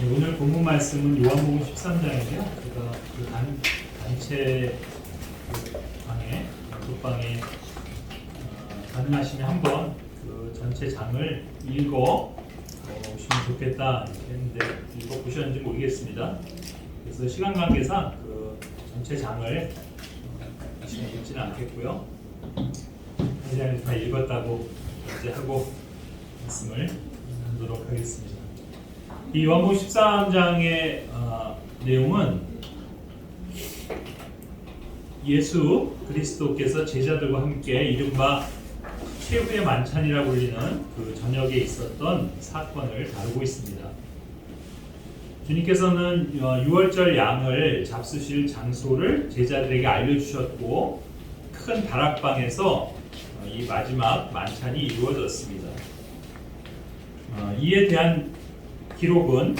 네, 오늘 본문 말씀은 요한복음 13장인데요. 제가 그 단체 방에, 독방에 가능하시면 한번 그 전체 장을 읽어 보시면 좋겠다 이렇게 했는데 읽어 보셨는지 모르겠습니다. 그래서 시간 관계상 그 전체 장을 지금 읽지는 않겠고요. 한 장에서 다 읽었다고 이제 하고 말씀을 하도록 하겠습니다. 이 요한복음 13장의 내용은 예수 그리스도께서 제자들과 함께 이른바 최후의 만찬이라 불리는 그 저녁에 있었던 사건을 다루고 있습니다. 주님께서는 유월절 양을 잡수실 장소를 제자들에게 알려주셨고 큰 다락방에서 이 마지막 만찬이 이루어졌습니다. 이에 대한 기록은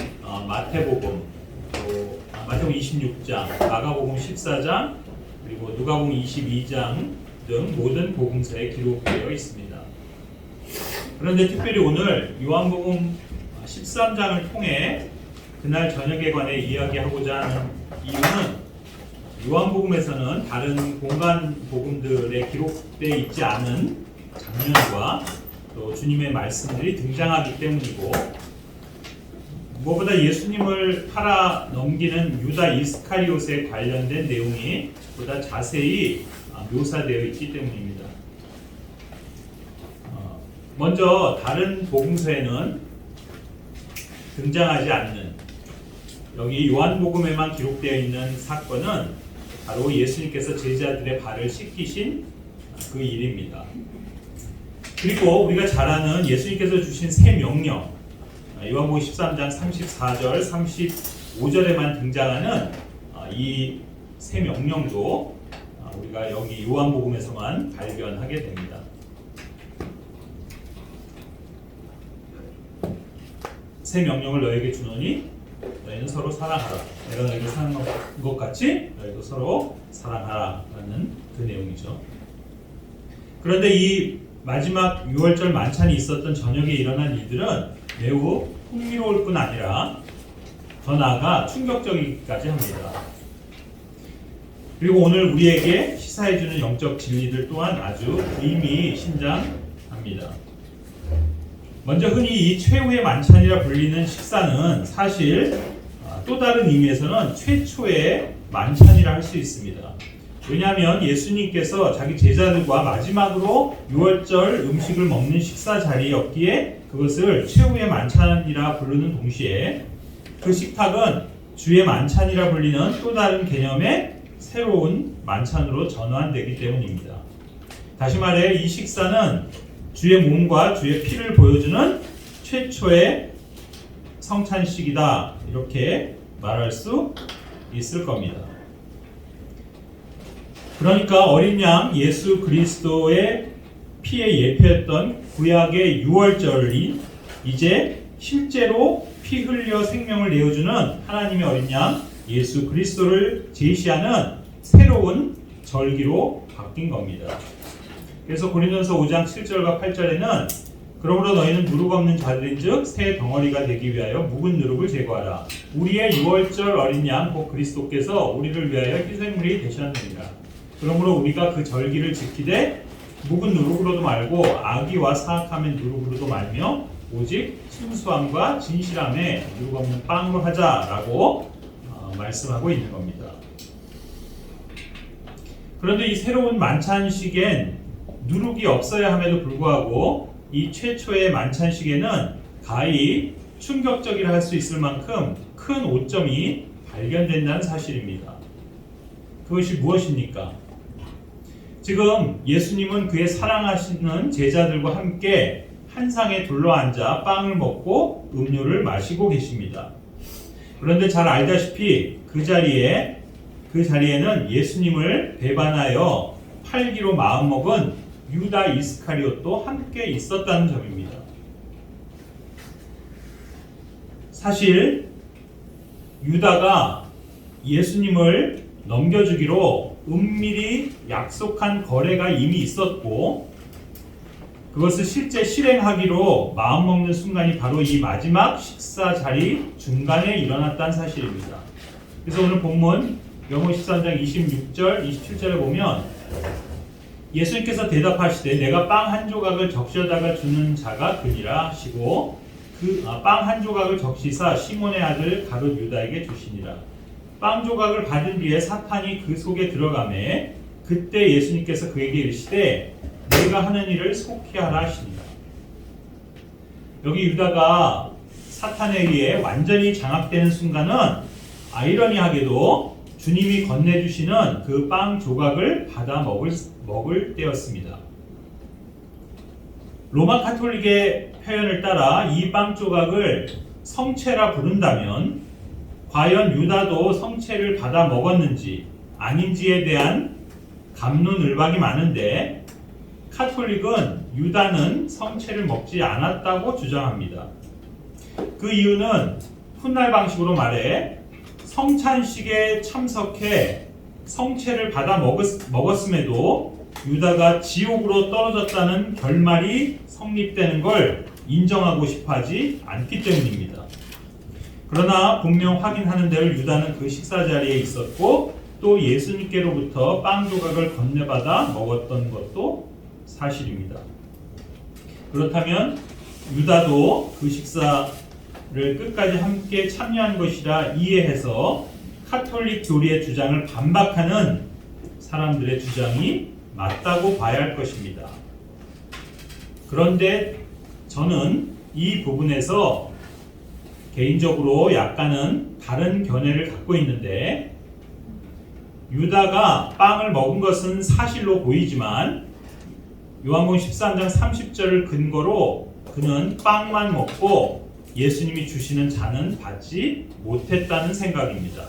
마태복음, 마태복음 26장, 마가복음 14장, 그리고 누가복음 22장 등 모든 복음서에 기록되어 있습니다. 그런데 특별히 오늘 요한복음 13장을 통해 그날 저녁에 관해 이야기하고자 하는 이유는 요한복음에서는 다른 공간 복음들에 기록되어 있지 않은 장면과 또 주님의 말씀들이 등장하기 때문이고, 무엇보다 예수님을 팔아 넘기는 유다 이스카리옷에 관련된 내용이 보다 자세히 묘사되어 있기 때문입니다. 먼저 다른 복음서에는 등장하지 않는, 여기 요한복음에만 기록되어 있는 사건은 바로 예수님께서 제자들의 발을 씻기신 그 일입니다. 그리고 우리가 잘 아는 예수님께서 주신 새 명령, 요한복음 13장 34절, 35절에만 등장하는 이 새 명령도 우리가 여기 요한복음에서만 발견하게 됩니다. 새 명령을 너에게 주노니 너희는 서로 사랑하라. 내가 너희를 사랑한 것 같이 너희도 서로 사랑하라 라는 그 내용이죠. 그런데 이 마지막 유월절 만찬이 있었던 저녁에 일어난 일들은 매우 흥미로울 뿐 아니라 더 나아가 충격적이기까지 합니다. 그리고 오늘 우리에게 시사해주는 영적 진리들 또한 아주 의미심장합니다. 먼저 흔히 이 최후의 만찬이라 불리는 식사는 사실 또 다른 의미에서는 최초의 만찬이라 할 수 있습니다. 왜냐하면 예수님께서 자기 제자들과 마지막으로 유월절 음식을 먹는 식사 자리였기에 그것을 최후의 만찬이라 부르는 동시에 그 식탁은 주의 만찬이라 불리는 또 다른 개념의 새로운 만찬으로 전환되기 때문입니다. 다시 말해 이 식사는 주의 몸과 주의 피를 보여주는 최초의 성찬식이다, 이렇게 말할 수 있을 겁니다. 그러니까 어린 양 예수 그리스도의 피의 예표였던 구약의 유월절이 이제 실제로 피 흘려 생명을 내어주는 하나님의 어린 양 예수 그리스도를 제시하는 새로운 절기로 바뀐 겁니다. 그래서 고린도전서 5장 7절과 8절에는 그러므로 너희는 누룩 없는 자들인즉 새 덩어리가 되기 위하여 묵은 누룩을 제거하라. 우리의 유월절 어린 양 곧 그리스도께서 우리를 위하여 희생물이 되셨느니라. 그러므로 우리가 그 절기를 지키되 묵은 누룩으로도 말고 악의와 사악함의 누룩으로도 말며 오직 순수함과 진실함에 누룩 없는 빵으로 하자라고 말씀하고 있는 겁니다. 그런데 이 새로운 만찬식엔 누룩이 없어야 함에도 불구하고 이 최초의 만찬식에는 가히 충격적이라 할 수 있을 만큼 큰 오점이 발견된다는 사실입니다. 그것이 무엇입니까? 지금 예수님은 그의 사랑하시는 제자들과 함께 한 상에 둘러앉아 빵을 먹고 음료를 마시고 계십니다. 그런데 잘 알다시피 그 자리에는 예수님을 배반하여 팔기로 마음먹은 유다 이스카리옷도 함께 있었다는 점입니다. 사실 유다가 예수님을 넘겨주기로 은밀히 약속한 거래가 이미 있었고, 그것을 실제 실행하기로 마음먹는 순간이 바로 이 마지막 식사 자리 중간에 일어났다는 사실입니다. 그래서 오늘 본문 요한복음 13장 26절, 27절에 보면 예수님께서 대답하시되 내가 빵 한 조각을 적셔다가 주는 자가 그니라 하시고 그 빵 한 조각을 적시사 시몬의 아들 가룟 유다에게 주시니라. 빵 조각을 받은 뒤에 사탄이 그 속에 들어가매 그때 예수님께서 그에게 이르시되 내가 하는 일을 속히 하라 하시니라. 여기 유다가 사탄에 의해 완전히 장악되는 순간은 아이러니하게도 주님이 건네주시는 그 빵 조각을 받아 먹을 때였습니다. 로마 카톨릭의 표현을 따라 이 빵 조각을 성체라 부른다면 과연 유다도 성체를 받아 먹었는지 아닌지에 대한 갑론을박이 많은데 카톨릭은 유다는 성체를 먹지 않았다고 주장합니다. 그 이유는 훗날 방식으로 말해 성찬식에 참석해 성체를 받아 먹었음에도 유다가 지옥으로 떨어졌다는 결말이 성립되는 걸 인정하고 싶어 하지 않기 때문입니다. 그러나 분명 확인하는 대로 유다는 그 식사 자리에 있었고 또 예수님께로부터 빵 조각을 건네받아 먹었던 것도 사실입니다. 그렇다면 유다도 그 식사를 끝까지 함께 참여한 것이라 이해해서 카톨릭 교리의 주장을 반박하는 사람들의 주장이 맞다고 봐야 할 것입니다. 그런데 저는 이 부분에서 개인적으로 약간은 다른 견해를 갖고 있는데 유다가 빵을 먹은 것은 사실로 보이지만 요한복음 13장 30절을 근거로 그는 빵만 먹고 예수님이 주시는 잔은 받지 못했다는 생각입니다.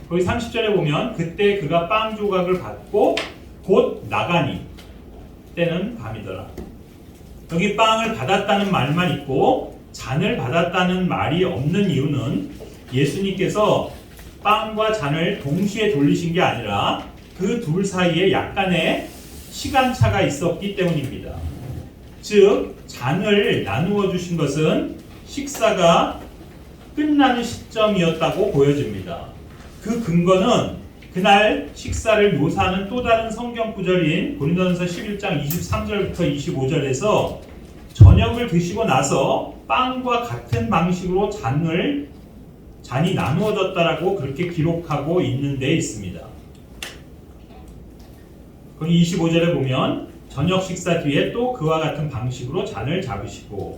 거기 30절에 보면 그때 그가 빵 조각을 받고 곧 나가니 때는 밤이더라. 여기 빵을 받았다는 말만 있고 잔을 받았다는 말이 없는 이유는 예수님께서 빵과 잔을 동시에 돌리신 게 아니라 그 둘 사이에 약간의 시간차가 있었기 때문입니다. 즉 잔을 나누어 주신 것은 식사가 끝나는 시점이었다고 보여집니다. 그 근거는 그날 식사를 묘사하는 또 다른 성경 구절인 고린도전서 11장 23절부터 25절에서 저녁을 드시고 나서 빵과 같은 방식으로 잔이 나누어졌다라고 그렇게 기록하고 있는 데 있습니다. 거기 25절에 보면 저녁 식사 뒤에 또 그와 같은 방식으로 잔을 잡으시고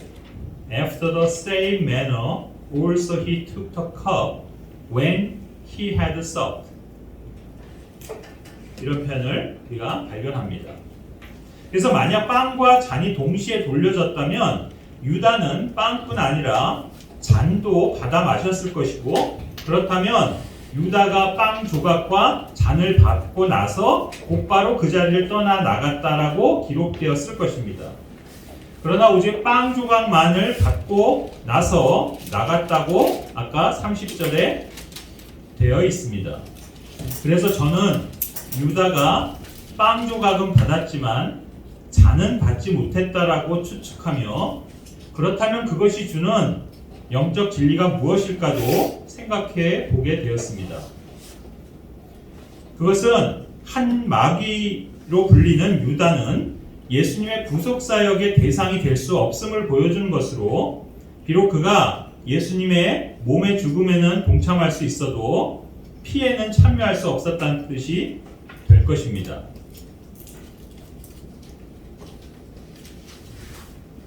After the same manner also he took the cup when he had supped. 이런 표현을 우리가 발견합니다. 그래서 만약 빵과 잔이 동시에 돌려졌다면 유다는 빵뿐 아니라 잔도 받아 마셨을 것이고 그렇다면 유다가 빵 조각과 잔을 받고 나서 곧바로 그 자리를 떠나 나갔다라고 기록되었을 것입니다. 그러나 오직 빵 조각만을 받고 나서 나갔다고 아까 30절에 되어 있습니다. 그래서 저는 유다가 빵 조각은 받았지만 잔은 받지 못했다라고 추측하며 그렇다면 그것이 주는 영적 진리가 무엇일까도 생각해 보게 되었습니다. 그것은 한 마귀로 불리는 유다는 예수님의 구속사역의 대상이 될 수 없음을 보여주는 것으로 비록 그가 예수님의 몸의 죽음에는 동참할 수 있어도 피에는 참여할 수 없었다는 뜻이 될 것입니다.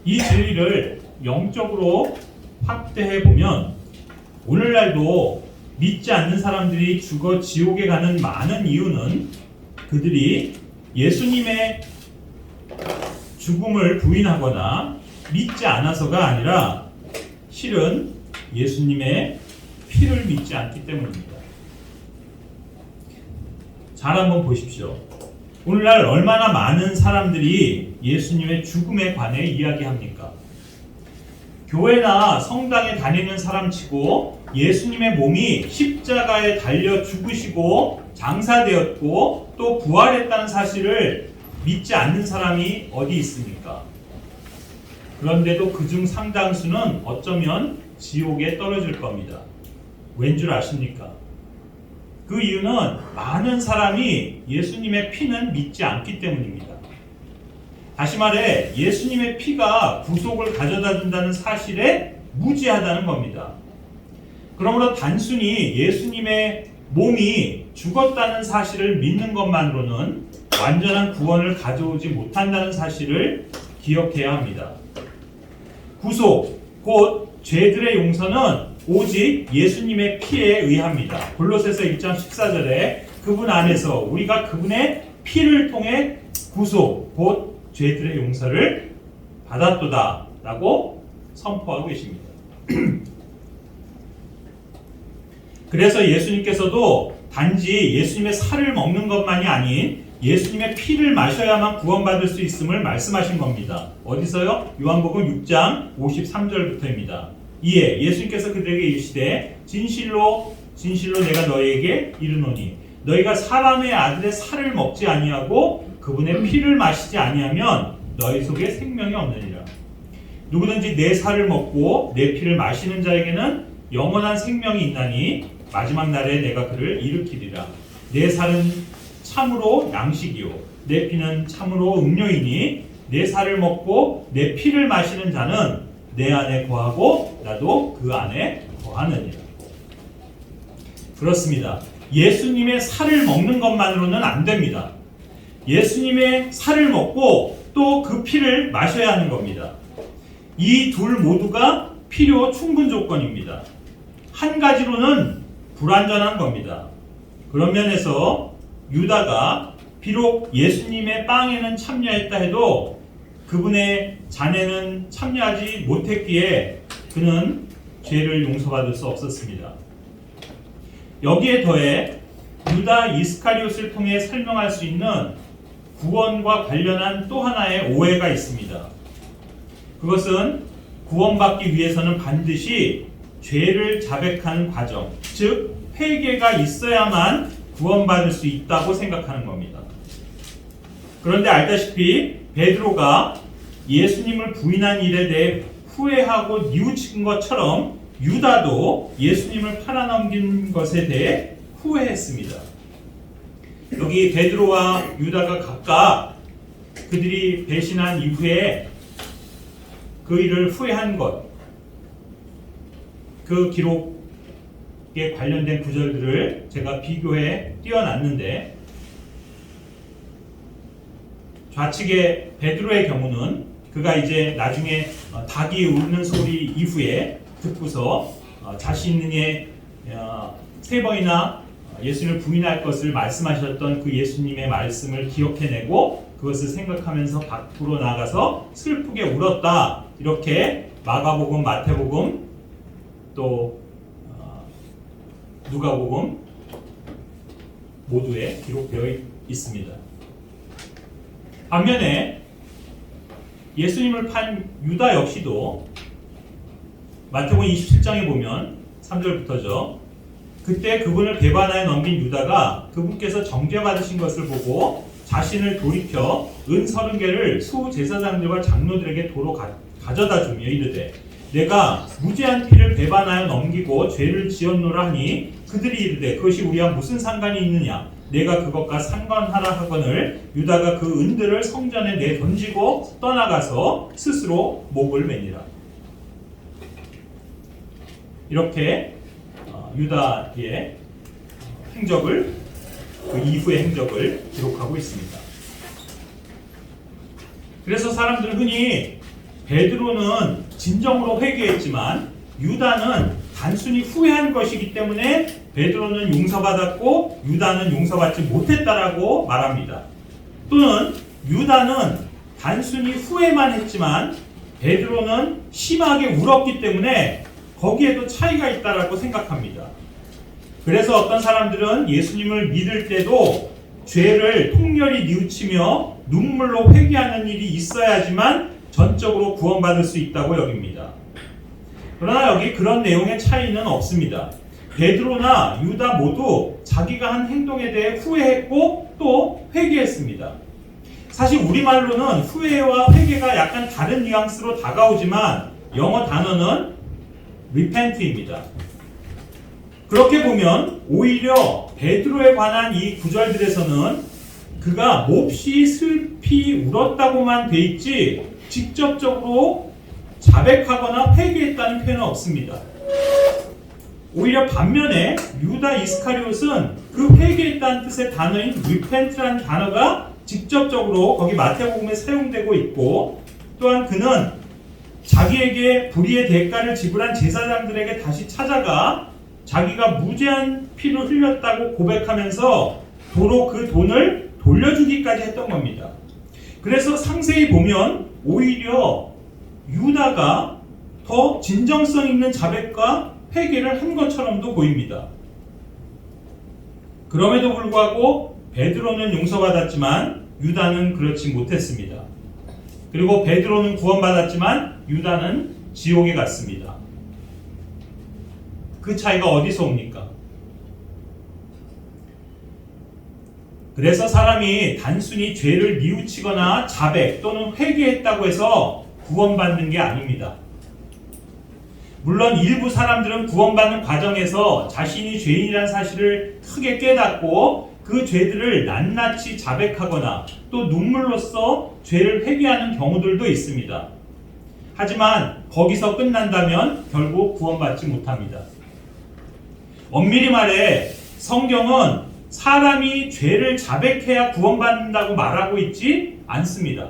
이 진리를 영적으로 확대해 보면 오늘날도 믿지 않는 사람들이 죽어 지옥에 가는 많은 이유는 그들이 예수님의 죽음을 부인하거나 믿지 않아서가 아니라 실은 예수님의 피를 믿지 않기 때문입니다. 잘 한번 보십시오. 오늘날 얼마나 많은 사람들이 예수님의 죽음에 관해 이야기합니까? 교회나 성당에 다니는 사람치고 예수님의 몸이 십자가에 달려 죽으시고 장사되었고 또 부활했다는 사실을 믿지 않는 사람이 어디 있습니까? 그런데도 그중 상당수는 어쩌면 지옥에 떨어질 겁니다. 왠 줄 아십니까? 그 이유는 많은 사람이 예수님의 피는 믿지 않기 때문입니다. 다시 말해 예수님의 피가 구속을 가져다 준다는 사실에 무지하다는 겁니다. 그러므로 단순히 예수님의 몸이 죽었다는 사실을 믿는 것만으로는 완전한 구원을 가져오지 못한다는 사실을 기억해야 합니다. 구속, 곧 죄들의 용서는 오직 예수님의 피에 의합니다. 골로새서 1장 14절에 그분 안에서 우리가 그분의 피를 통해 구속, 곧 죄들의 용서를 받았도다 라고 선포하고 계십니다. 그래서 예수님께서도 단지 예수님의 살을 먹는 것만이 아닌 예수님의 피를 마셔야만 구원받을 수 있음을 말씀하신 겁니다. 어디서요? 요한복음 6장 53절부터입니다. 이에 예수님께서 그들에게 이르시되 진실로 진실로 내가 너희에게 이르노니 너희가 사람의 아들의 살을 먹지 아니하고 그분의 피를 마시지 아니하면 너희 속에 생명이 없느니라. 누구든지 내 살을 먹고 내 피를 마시는 자에게는 영원한 생명이 있나니 마지막 날에 내가 그를 일으키리라. 내 살은 참으로 양식이요 내 피는 참으로 음료이니 내 살을 먹고 내 피를 마시는 자는 내 안에 거하고 나도 그 안에 거하느니라. 그렇습니다. 예수님의 살을 먹는 것만으로는 안 됩니다. 예수님의 살을 먹고 또 그 피를 마셔야 하는 겁니다. 이 둘 모두가 필요 충분 조건입니다. 한 가지로는 불완전한 겁니다. 그런 면에서 유다가 비록 예수님의 빵에는 참여했다 해도 그분의 잔에는 참여하지 못했기에 그는 죄를 용서받을 수 없었습니다. 여기에 더해 유다 이스카리옷을 통해 설명할 수 있는 구원과 관련한 또 하나의 오해가 있습니다. 그것은 구원받기 위해서는 반드시 죄를 자백하는 과정, 즉 회개가 있어야만 구원받을 수 있다고 생각하는 겁니다. 그런데 알다시피 베드로가 예수님을 부인한 일에 대해 후회하고 뉘우친 것처럼 유다도 예수님을 팔아넘긴 것에 대해 후회했습니다. 여기 베드로와 유다가 각각 그들이 배신한 이후에 그 일을 후회한 것, 그 기록에 관련된 구절들을 제가 비교해 띄워놨는데 좌측의 베드로의 경우는 그가 이제 나중에 닭이 우는 소리 이후에 듣고서 자신의 세 번이나 예수님을 부인할 것을 말씀하셨던 그 예수님의 말씀을 기억해내고 그것을 생각하면서 밖으로 나가서 슬프게 울었다. 이렇게 마가복음, 마태복음, 또 누가복음 모두에 기록되어 있습니다. 반면에 예수님을 판 유다 역시도 마태복음 27장에 보면 3절부터죠. 그때 그분을 배반하여 넘긴 유다가 그분께서 정죄받으신 것을 보고 자신을 돌이켜 은 30개를 수제사장들과 장로들에게 도로 가져다 주며 이르되 내가 무죄한 피를 배반하여 넘기고 죄를 지었노라 하니 그들이 이르되 그것이 우리와 무슨 상관이 있느냐 내가 그것과 상관하라 하거늘 유다가 그 은들을 성전에 내던지고 떠나가서 스스로 목을 매니라. 이렇게 유다의 행적을 그 이후의 행적을 기록하고 있습니다. 그래서 사람들은 흔히 베드로는 진정으로 회개했지만 유다는 단순히 후회한 것이기 때문에 베드로는 용서받았고 유다는 용서받지 못했다라고 말합니다. 또는 유다는 단순히 후회만 했지만 베드로는 심하게 울었기 때문에 거기에도 차이가 있다라고 생각합니다. 그래서 어떤 사람들은 예수님을 믿을 때도 죄를 통렬히 뉘우치며 눈물로 회개하는 일이 있어야지만 전적으로 구원받을 수 있다고 여깁니다. 그러나 여기 그런 내용의 차이는 없습니다. 베드로나 유다 모두 자기가 한 행동에 대해 후회했고 또 회개했습니다. 사실 우리말로는 후회와 회개가 약간 다른 뉘앙스로 다가오지만 영어 단어는 repent입니다. 그렇게 보면 오히려 베드로에 관한 이 구절들에서는 그가 몹시 슬피 울었다고만 돼 있지 직접적으로 자백하거나 회개했다는 표현은 없습니다. 오히려 반면에 유다 이스카리옷은 그 회개했다는 뜻의 단어인 repent라는 단어가 직접적으로 거기 마태복음에 사용되고 있고, 또한 그는 자기에게 불의의 대가를 지불한 제사장들에게 다시 찾아가 자기가 무죄한 피를 흘렸다고 고백하면서 도로 그 돈을 돌려주기까지 했던 겁니다. 그래서 상세히 보면 오히려 유다가 더 진정성 있는 자백과 회개를 한 것처럼도 보입니다. 그럼에도 불구하고 베드로는 용서받았지만 유다는 그렇지 못했습니다. 그리고 베드로는 구원받았지만 유다는 지옥에 갔습니다. 그 차이가 어디서 옵니까? 그래서 사람이 단순히 죄를 뉘우치거나 자백 또는 회개했다고 해서 구원받는 게 아닙니다. 물론 일부 사람들은 구원받는 과정에서 자신이 죄인이라는 사실을 크게 깨닫고 그 죄들을 낱낱이 자백하거나 또 눈물로써 죄를 회개하는 경우들도 있습니다. 하지만 거기서 끝난다면 결국 구원받지 못합니다. 엄밀히 말해 성경은 사람이 죄를 자백해야 구원받는다고 말하고 있지 않습니다.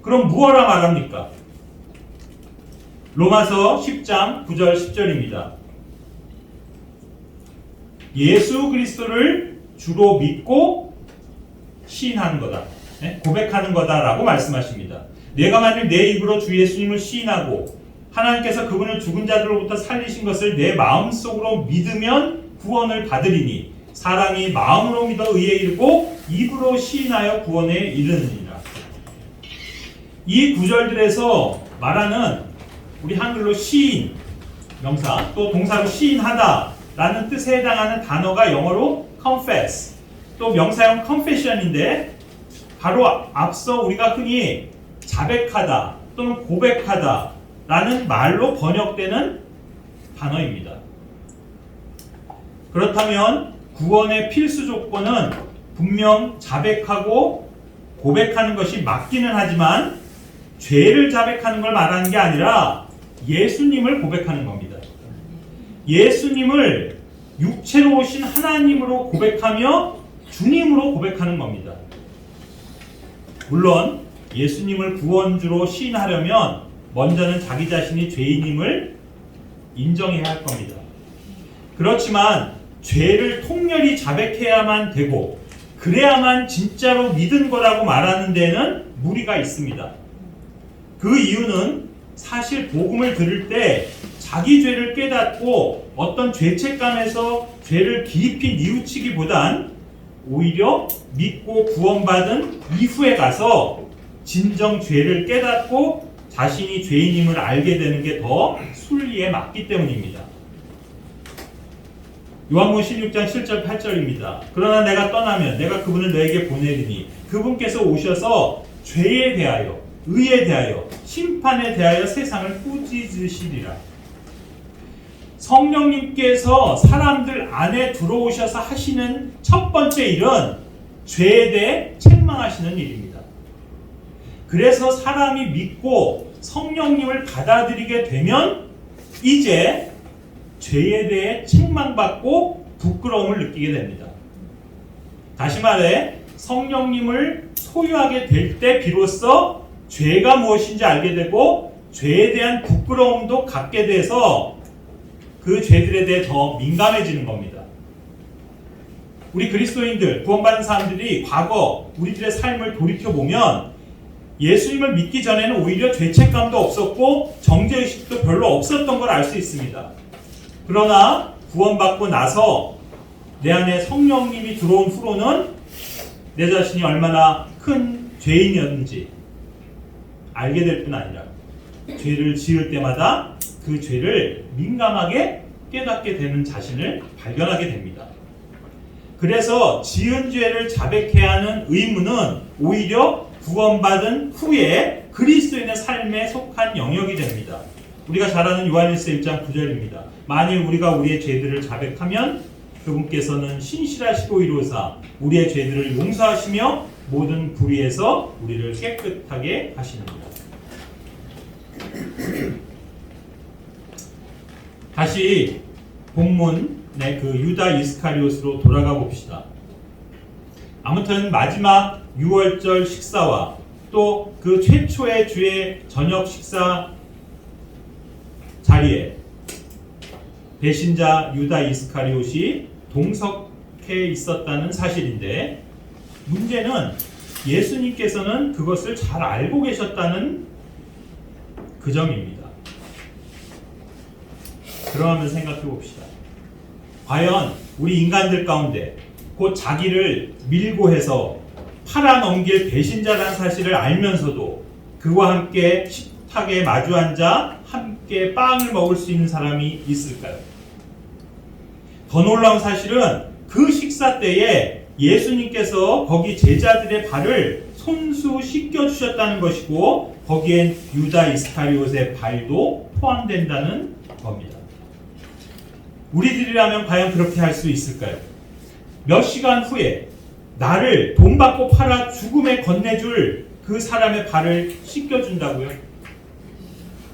그럼 무엇라 말합니까? 로마서 10장 9절 10절입니다. 예수 그리스도를 주로 믿고 시인하는 거다. 고백하는 거다라고 말씀하십니다. 내가 만일 내 입으로 주 예수님을 시인하고 하나님께서 그분을 죽은 자들로부터 살리신 것을 내 마음속으로 믿으면 구원을 받으리니 사람이 마음으로 믿어 의에 이르고 입으로 시인하여 구원에 이르느니라. 이 구절들에서 말하는 우리 한글로 시인, 명사, 또 동사로 시인하다 라는 뜻에 해당하는 단어가 영어로 confess, 또 명사형 confession인데 바로 앞서 우리가 흔히 자백하다 또는 고백하다 라는 말로 번역되는 단어입니다. 그렇다면 구원의 필수 조건은 분명 자백하고 고백하는 것이 맞기는 하지만 죄를 자백하는 걸 말하는 게 아니라 예수님을 고백하는 겁니다. 예수님을 육체로 오신 하나님으로 고백하며 주님으로 고백하는 겁니다. 물론 예수님을 구원주로 시인하려면 먼저는 자기 자신이 죄인임을 인정해야 할 겁니다. 그렇지만 죄를 통렬히 자백해야만 되고 그래야만 진짜로 믿은 거라고 말하는 데는 무리가 있습니다. 그 이유는 사실 복음을 들을 때 자기 죄를 깨닫고 어떤 죄책감에서 죄를 깊이 뉘우치기보단 오히려 믿고 구원받은 이후에 가서 진정 죄를 깨닫고 자신이 죄인임을 알게 되는 게 더 순리에 맞기 때문입니다. 요한복음 16장 7절 8절입니다. 그러나 내가 떠나면 내가 그분을 너에게 보내리니 그분께서 오셔서 죄에 대하여 의에 대하여 심판에 대하여 세상을 꾸짖으시리라. 성령님께서 사람들 안에 들어오셔서 하시는 첫 번째 일은 죄에 대해 책망하시는 일입니다. 그래서 사람이 믿고 성령님을 받아들이게 되면 이제 죄에 대해 책망받고 부끄러움을 느끼게 됩니다. 다시 말해 성령님을 소유하게 될 때 비로소 죄가 무엇인지 알게 되고 죄에 대한 부끄러움도 갖게 돼서 그 죄들에 대해 더 민감해지는 겁니다. 우리 그리스도인들, 구원받은 사람들이 과거 우리들의 삶을 돌이켜보면 예수님을 믿기 전에는 오히려 죄책감도 없었고 정죄의식도 별로 없었던 걸 알 수 있습니다. 그러나 구원받고 나서 내 안에 성령님이 들어온 후로는 내 자신이 얼마나 큰 죄인이었는지 알게 될 뿐 아니라 죄를 지을 때마다 그 죄를 민감하게 깨닫게 되는 자신을 발견하게 됩니다. 그래서 지은 죄를 자백해야 하는 의무는 오히려 구원받은 후에 그리스도인의 삶에 속한 영역이 됩니다. 우리가 잘 아는 요한일서 1장 9절입니다. 만일 우리가 우리의 죄들을 자백하면 그분께서는 신실하시고 이로사 우리의 죄들을 용서하시며 모든 불의에서 우리를 깨끗하게 하십니다. 다시 본문의 그 유다 이스카리옷으로 돌아가 봅시다. 아무튼 마지막 6월절 식사와 또 그 최초의 주의 저녁 식사 자리에 배신자 유다 이스카리옷이 동석해 있었다는 사실인데, 문제는 예수님께서는 그것을 잘 알고 계셨다는 그 점입니다. 그러면 생각해 봅시다. 과연 우리 인간들 가운데 곧 자기를 밀고 해서 팔아넘길 배신자라는 사실을 알면서도 그와 함께 식탁에 마주 앉아 함께 빵을 먹을 수 있는 사람이 있을까요? 더 놀라운 사실은 그 식사 때에 예수님께서 거기 제자들의 발을 손수 씻겨주셨다는 것이고, 거기엔 유다 이스카리옷의 발도 포함된다는 겁니다. 우리들이라면 과연 그렇게 할 수 있을까요? 몇 시간 후에 나를 돈 받고 팔아 죽음에 건네줄 그 사람의 발을 씻겨준다고요?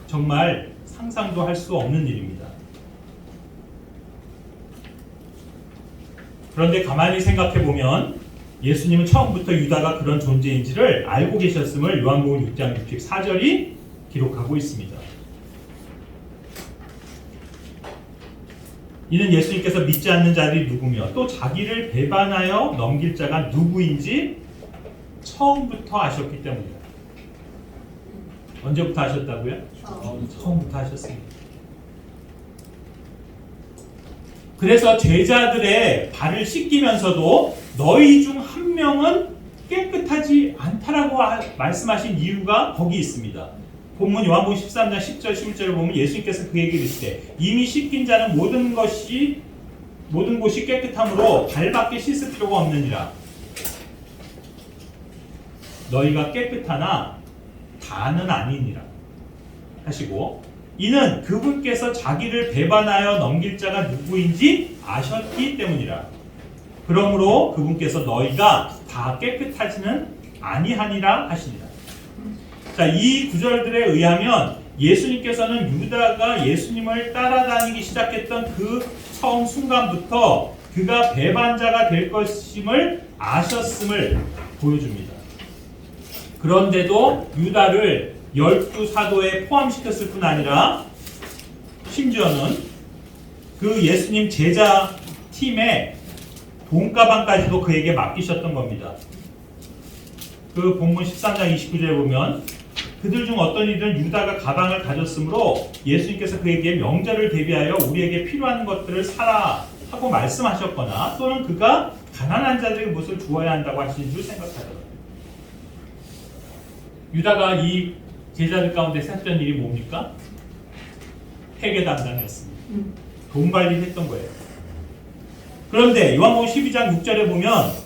정말 상상도 할 수 없는 일입니다. 그런데 가만히 생각해보면 예수님은 처음부터 유다가 그런 존재인지를 알고 계셨음을 요한복음 6장 64절이 기록하고 있습니다. 이는 예수님께서 믿지 않는 자들이 누구며 또 자기를 배반하여 넘길 자가 누구인지 처음부터 아셨기 때문입니다. 언제부터 아셨다고요? 처음부터 아셨습니다. 그래서 제자들의 발을 씻기면서도 너희 중 한 명은 깨끗하지 않다라고 말씀하신 이유가 거기 있습니다. 본문 요한복음 13장 10절 11절을 보면 예수님께서 그에게 이르시되 이미 씻긴 자는 모든 곳이 깨끗함으로 발밖에 씻을 필요가 없느니라. 너희가 깨끗하나 다는 아니니라 하시고, 이는 그분께서 자기를 배반하여 넘길 자가 누구인지 아셨기 때문이라. 그러므로 그분께서 너희가 다 깨끗하지는 아니하니라 하시니라. 자, 이 구절들에 의하면 예수님께서는 유다가 예수님을 따라다니기 시작했던 그 처음 순간부터 그가 배반자가 될 것임을 아셨음을 보여줍니다. 그런데도 유다를 12사도에 포함시켰을 뿐 아니라 심지어는 그 예수님 제자 팀의 돈가방까지도 그에게 맡기셨던 겁니다. 그 본문 13장 29절에 보면 그들 중 어떤 이들은 유다가 가방을 가졌으므로 예수님께서 그에게 명절을 대비하여 우리에게 필요한 것들을 사라 하고 말씀하셨거나, 또는 그가 가난한 자들에게 무엇을 주어야 한다고 하신 줄 생각하더라고요. 유다가 이 제자들 가운데 했던 일이 뭡니까? 회계 담당이었습니다. 돈 관리를 했던 거예요. 그런데 요한복음 12장 6절에 보면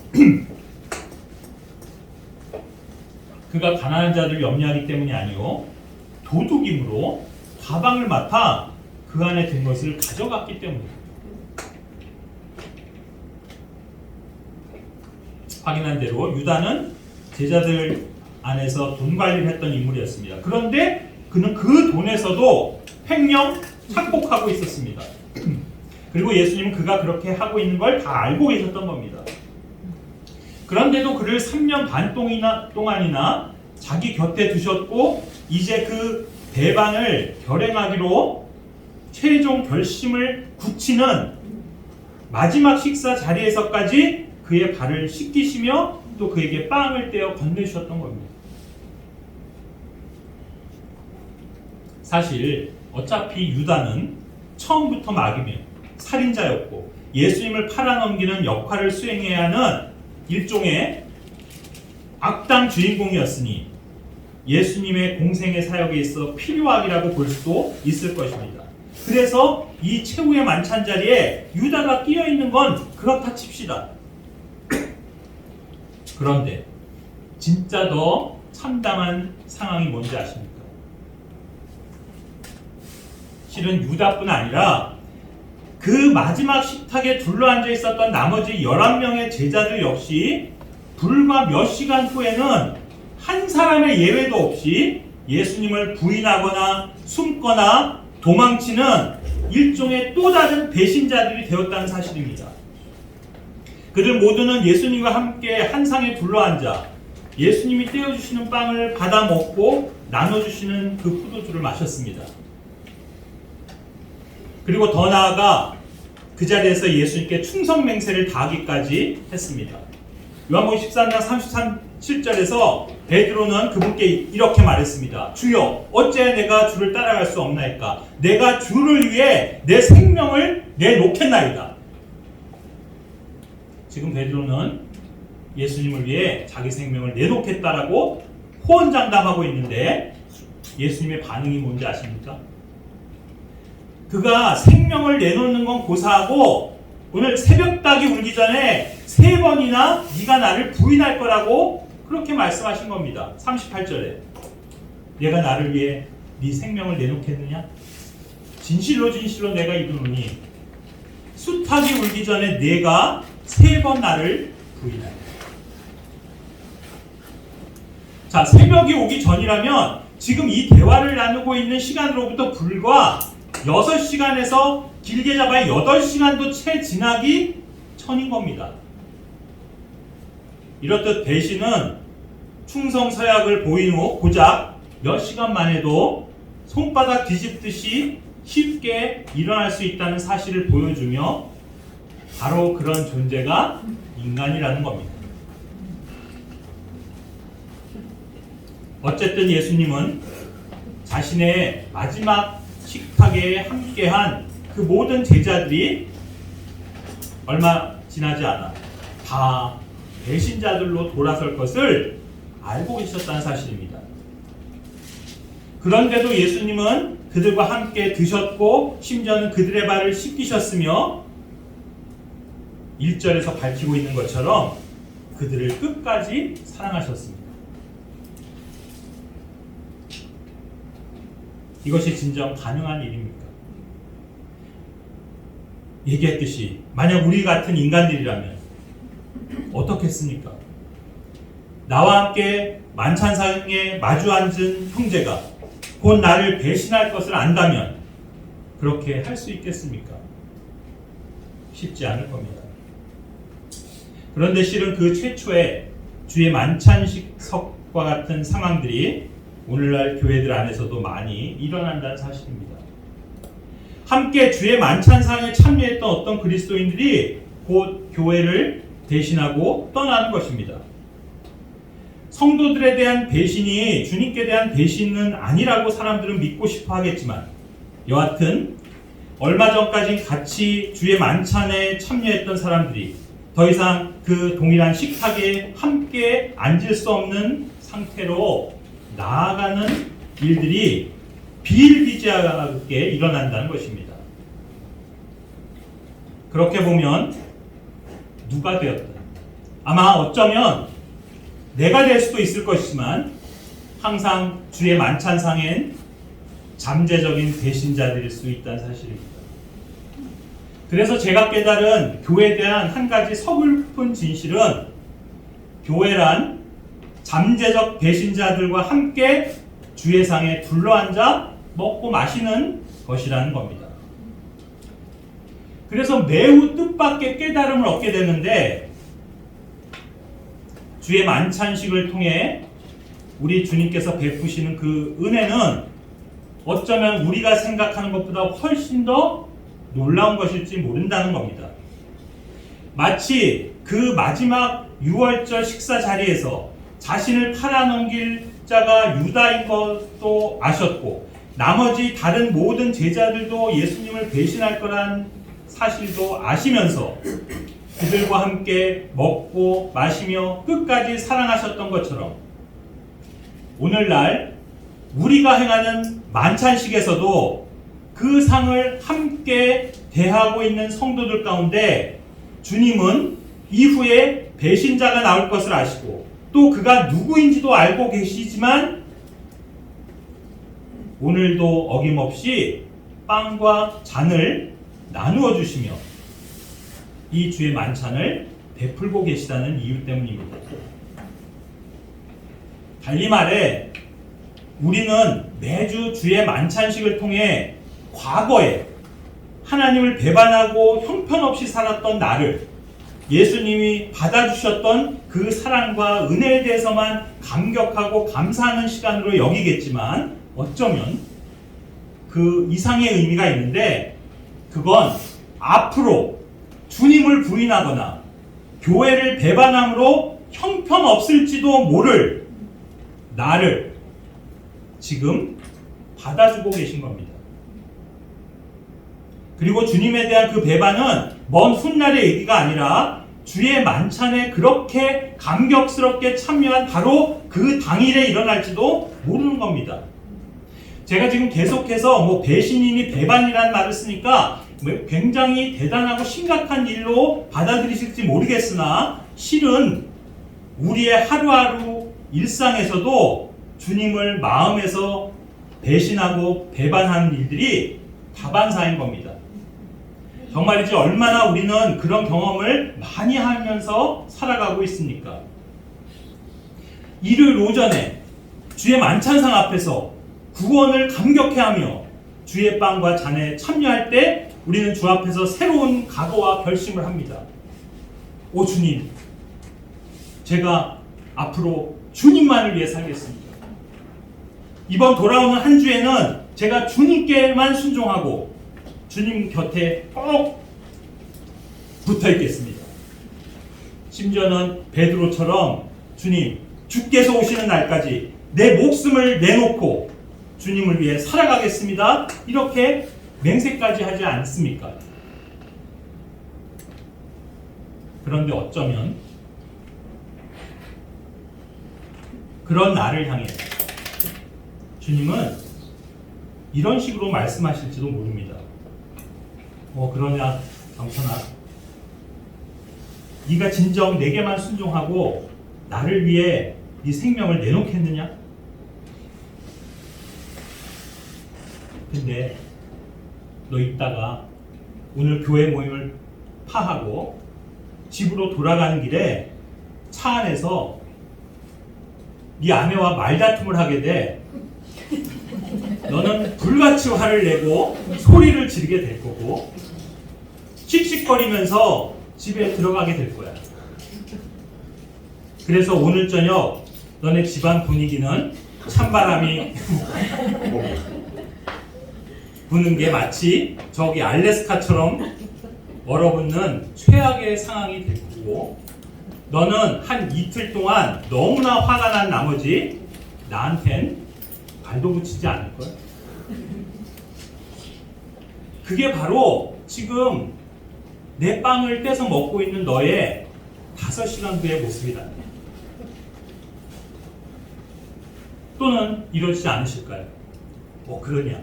그가 가난한 자들을 염려하기 때문이 아니요 도둑임으로 가방을 맡아 그 안에 든 것을 가져갔기 때문입니다. 확인한 대로 유다는 제자들 안에서 돈 관리를 했던 인물이었습니다. 그런데 그는 그 돈에서도 횡령 착복하고 있었습니다. 그리고 예수님은 그가 그렇게 하고 있는 걸 다 알고 계셨던 겁니다. 그런데도 그를 3년 반 동안이나 자기 곁에 두셨고, 이제 그 배반을 결행하기로 최종 결심을 굳히는 마지막 식사 자리에서까지 그의 발을 씻기시며 또 그에게 빵을 떼어 건네주셨던 겁니다. 사실 어차피 유다는 처음부터 마귀며 살인자였고 예수님을 팔아넘기는 역할을 수행해야 하는 일종의 악당 주인공이었으니 예수님의 공생의 사역에 있어 필요악이라고 볼 수도 있을 것입니다. 그래서 이 최후의 만찬 자리에 유다가 끼어 있는 건 그렇다 칩시다. 그런데 진짜 더 참담한 상황이 뭔지 아십니까? 실은 유다뿐 아니라 그 마지막 식탁에 둘러앉아 있었던 나머지 11명의 제자들 역시 불과 몇 시간 후에는 한 사람의 예외도 없이 예수님을 부인하거나 숨거나 도망치는 일종의 또 다른 배신자들이 되었다는 사실입니다. 그들 모두는 예수님과 함께 한 상에 둘러앉아 예수님이 떼어주시는 빵을 받아 먹고 나눠주시는 그 포도주를 마셨습니다. 그리고 더 나아가 그 자리에서 예수님께 충성맹세를 다하기까지 했습니다. 요한복음 13장 33절에서 베드로는 그분께 이렇게 말했습니다. 주여, 어째 내가 주를 따라갈 수 없나이까? 내가 주를 위해 내 생명을 내놓겠나이다. 지금 베드로는 예수님을 위해 자기 생명을 내놓겠다라고 호언장담하고 있는데 예수님의 반응이 뭔지 아십니까? 그가 생명을 내놓는 건 고사하고 오늘 새벽닭이 울기 전에 3번이나 네가 나를 부인할 거라고 그렇게 말씀하신 겁니다. 38절에 내가 나를 위해 네 생명을 내놓겠느냐? 진실로 진실로 내가 이르노니 숫닭이 울기 전에 내가 3번 나를 부인하리라. 자, 새벽이 오기 전이라면 지금 이 대화를 나누고 있는 시간으로부터 불과 6시간에서 길게 잡아야 8시간도 채 지나기 전인 겁니다. 이렇듯 배신은 충성서약을 보인 후 고작 몇 시간 만에도 손바닥 뒤집듯이 쉽게 일어날 수 있다는 사실을 보여주며 바로 그런 존재가 인간이라는 겁니다. 어쨌든 예수님은 자신의 마지막 식탁에 함께한 그 모든 제자들이 얼마 지나지 않아 다 배신자들로 돌아설 것을 알고 있었다는 사실입니다. 그런데도 예수님은 그들과 함께 드셨고 심지어는 그들의 발을 씻기셨으며 1절에서 밝히고 있는 것처럼 그들을 끝까지 사랑하셨습니다. 이것이 진정 가능한 일입니까? 얘기했듯이 만약 우리 같은 인간들이라면 어떻겠습니까? 나와 함께 만찬상에 마주 앉은 형제가 곧 나를 배신할 것을 안다면 그렇게 할 수 있겠습니까? 쉽지 않을 겁니다. 그런데 실은 그 최초의 주의 만찬식석과 같은 상황들이 오늘날 교회들 안에서도 많이 일어난다는 사실입니다. 함께 주의 만찬상에 참여했던 어떤 그리스도인들이 곧 교회를 대신하고 떠나는 것입니다. 성도들에 대한 배신이 주님께 대한 배신은 아니라고 사람들은 믿고 싶어 하겠지만 여하튼 얼마 전까지 같이 주의 만찬에 참여했던 사람들이 더 이상 그 동일한 식탁에 함께 앉을 수 없는 상태로 나아가는 일들이 비일비재하게 일어난다는 것입니다. 그렇게 보면 누가 되었든 아마 어쩌면 내가 될 수도 있을 것이지만 항상 주의 만찬상엔 잠재적인 배신자들일 수 있다는 사실입니다. 그래서 제가 깨달은 교회에 대한 한 가지 서글픈 진실은 교회란 잠재적 배신자들과 함께 주의 상에 둘러앉아 먹고 마시는 것이라는 겁니다. 그래서 매우 뜻밖의 깨달음을 얻게 되는데 주의 만찬식을 통해 우리 주님께서 베푸시는 그 은혜는 어쩌면 우리가 생각하는 것보다 훨씬 더 놀라운 것일지 모른다는 겁니다. 마치 그 마지막 6월절 식사 자리에서 자신을 팔아넘길 자가 유다인 것도 아셨고 나머지 다른 모든 제자들도 예수님을 배신할 거란 사실도 아시면서 그들과 함께 먹고 마시며 끝까지 사랑하셨던 것처럼 오늘날 우리가 행하는 만찬식에서도 그 상을 함께 대하고 있는 성도들 가운데 주님은 이후에 배신자가 나올 것을 아시고 또 그가 누구인지도 알고 계시지만 오늘도 어김없이 빵과 잔을 나누어 주시며 이 주의 만찬을 베풀고 계시다는 이유 때문입니다. 달리 말해 우리는 매주 주의 만찬식을 통해 과거에 하나님을 배반하고 형편없이 살았던 나를 예수님이 받아주셨던 그 사랑과 은혜에 대해서만 감격하고 감사하는 시간으로 여기겠지만 어쩌면 그 이상의 의미가 있는데 그건 앞으로 주님을 부인하거나 교회를 배반함으로 형편없을지도 모를 나를 지금 받아주고 계신 겁니다. 그리고 주님에 대한 그 배반은 먼 훗날의 얘기가 아니라 주의 만찬에 그렇게 감격스럽게 참여한 바로 그 당일에 일어날지도 모르는 겁니다. 제가 지금 계속해서 배신이니 배반이라는 말을 쓰니까 굉장히 대단하고 심각한 일로 받아들이실지 모르겠으나 실은 우리의 하루하루 일상에서도 주님을 마음에서 배신하고 배반하는 일들이 다반사인 겁니다. 정말이지 얼마나 우리는 그런 경험을 많이 하면서 살아가고 있습니까? 일요일 오전에 주의 만찬상 앞에서 구원을 감격해하며 주의 빵과 잔에 참여할 때 우리는 주 앞에서 새로운 각오와 결심을 합니다. 오 주님, 제가 앞으로 주님만을 위해 살겠습니다. 이번 돌아오는 한 주에는 제가 주님께만 순종하고 주님 곁에 꼭 붙어 있겠습니다. 심지어는 베드로처럼 주님, 주께서 오시는 날까지 내 목숨을 내놓고 주님을 위해 살아가겠습니다. 이렇게 맹세까지 하지 않습니까? 그런데 어쩌면 그런 나를 향해 주님은 이런 식으로 말씀하실지도 모릅니다. 그러냐 경천아, 네가 진정 내게만 순종하고 나를 위해 네 생명을 내놓겠느냐? 근데 너 이따가 오늘 교회 모임을 파하고 집으로 돌아가는 길에 차 안에서 네 아내와 말다툼을 하게 돼. 너는 불같이 화를 내고 소리를 지르게 될 거고 씩씩거리면서 집에 들어가게 될 거야. 그래서 오늘 저녁 너네 집안 분위기는 찬바람이 부는 게 마치 저기 알래스카처럼 얼어붙는 최악의 상황이 될 거고 너는 한 이틀 동안 너무나 화가 난 나머지 나한텐 말도 붙이지 않을 거야. 그게 바로 지금 내 빵을 떼서 먹고 있는 너의 5시간 후의 모습이다. 또는 이러지 않으실까요? 그러냐?